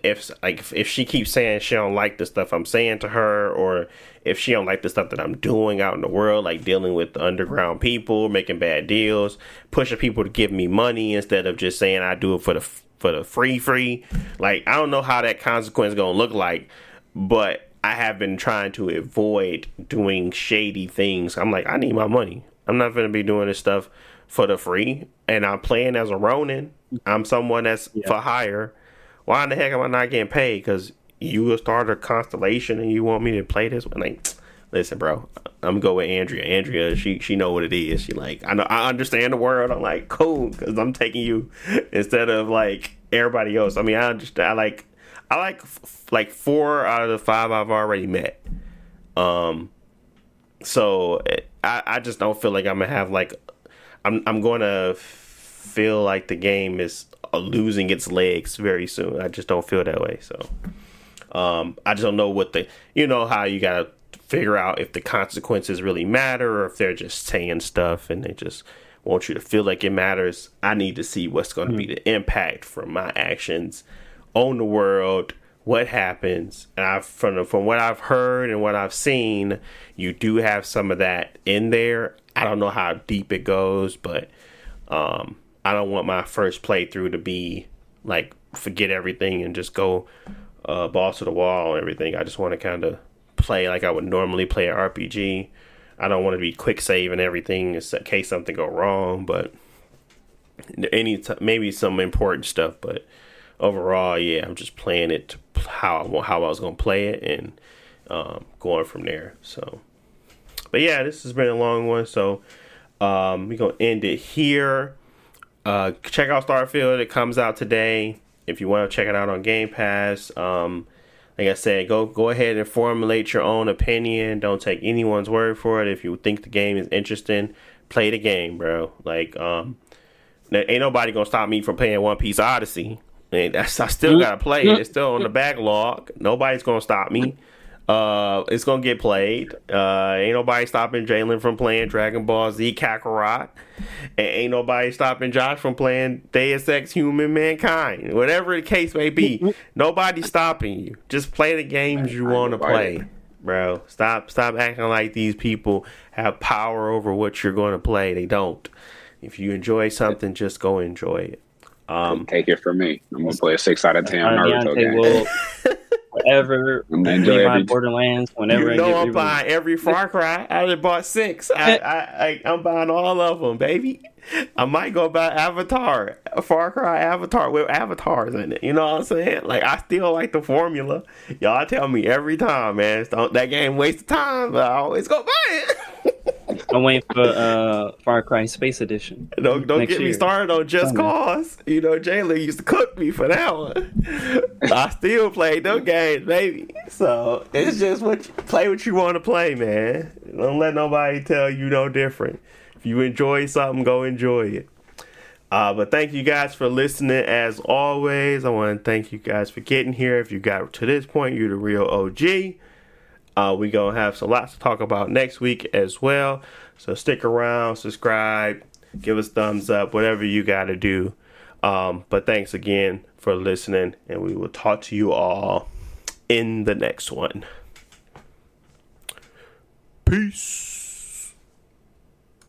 if she keeps saying she don't like the stuff I'm saying to her, or if she don't like the stuff that I'm doing out in the world, like dealing with the underground people, making bad deals, pushing people to give me money instead of just saying I do it for the free. Like I don't know how that consequence is gonna look like, but I have been trying to avoid doing shady things. I'm like, I need my money. I'm not going to be doing this stuff for the free, and I'm playing as a Ronin. I'm someone that's for hire. Why in the heck am I not getting paid? Because you start a constellation and you want me to play this one? Like, listen, bro, I'm gonna go with Andrea. Andrea, she know what it is. She like, I understand the world. I'm like, cool, because I'm taking you instead of like everybody else. I mean, I understand. I like 4 out of the 5 I've already met. So I just don't feel like I'm gonna have like I'm going to feel like the game is losing its legs very soon. I just don't feel that way. So I just don't know what how you gotta figure out if the consequences really matter or if they're just saying stuff and they just want you to feel like it matters. I need to see what's going to be the impact from my actions on the world, what happens. And from what I've heard and what I've seen, you do have some of that in there. I don't know how deep it goes, but I don't want my first playthrough to be like forget everything and just go balls to the wall and everything. I just want to kind of play like I would normally play an RPG. I don't want to be quick saving everything in case something go wrong, but maybe some important stuff. But overall, yeah, I'm just playing it how I was gonna play it and going from there. So, but yeah, this has been a long one, so we're gonna end it here. Check out Starfield. It comes out today. If you want to check it out on Game Pass, like I said, go ahead and formulate your own opinion. Don't take anyone's word for it. If you think the game is interesting, play the game, bro. Like, ain't nobody gonna stop me from playing One Piece Odyssey. And I still gotta play it. It's still on the backlog. Nobody's gonna stop me. It's gonna get played. Ain't nobody stopping Jalen from playing Dragon Ball Z Kakarot. And ain't nobody stopping Josh from playing Deus Ex Human Mankind. Whatever the case may be, nobody's stopping you. Just play the games you want to play, bro. Stop acting like these people have power over what you're going to play. They don't. If you enjoy something, just go enjoy it. Take it from me. I'm gonna play a 6 out of 10 Naruto game. Whatever. Enjoy my Borderlands. Whenever I'm buying every Far Cry. I just bought 6. I'm buying all of them, baby. I might go buy Avatar, Far Cry Avatar with avatars in it. You know what I'm saying? Like, I still like the formula. Y'all tell me every time, man. That game waste of time, but I always go buy it. I'm waiting for Far Cry Space Edition. Don't get me started on Just Cause. You know, Jaylen used to cook me for that one. I still play those games, baby. So it's just play what you want to play, man. Don't let nobody tell you no different. If you enjoy something, go enjoy it. But thank you guys for listening as always. I want to thank you guys for getting here. If you got to this point, you're the real OG. We're going to have lots to talk about next week as well. So stick around, subscribe, give us thumbs up, whatever you got to do. But thanks again for listening, and we will talk to you all in the next one. Peace.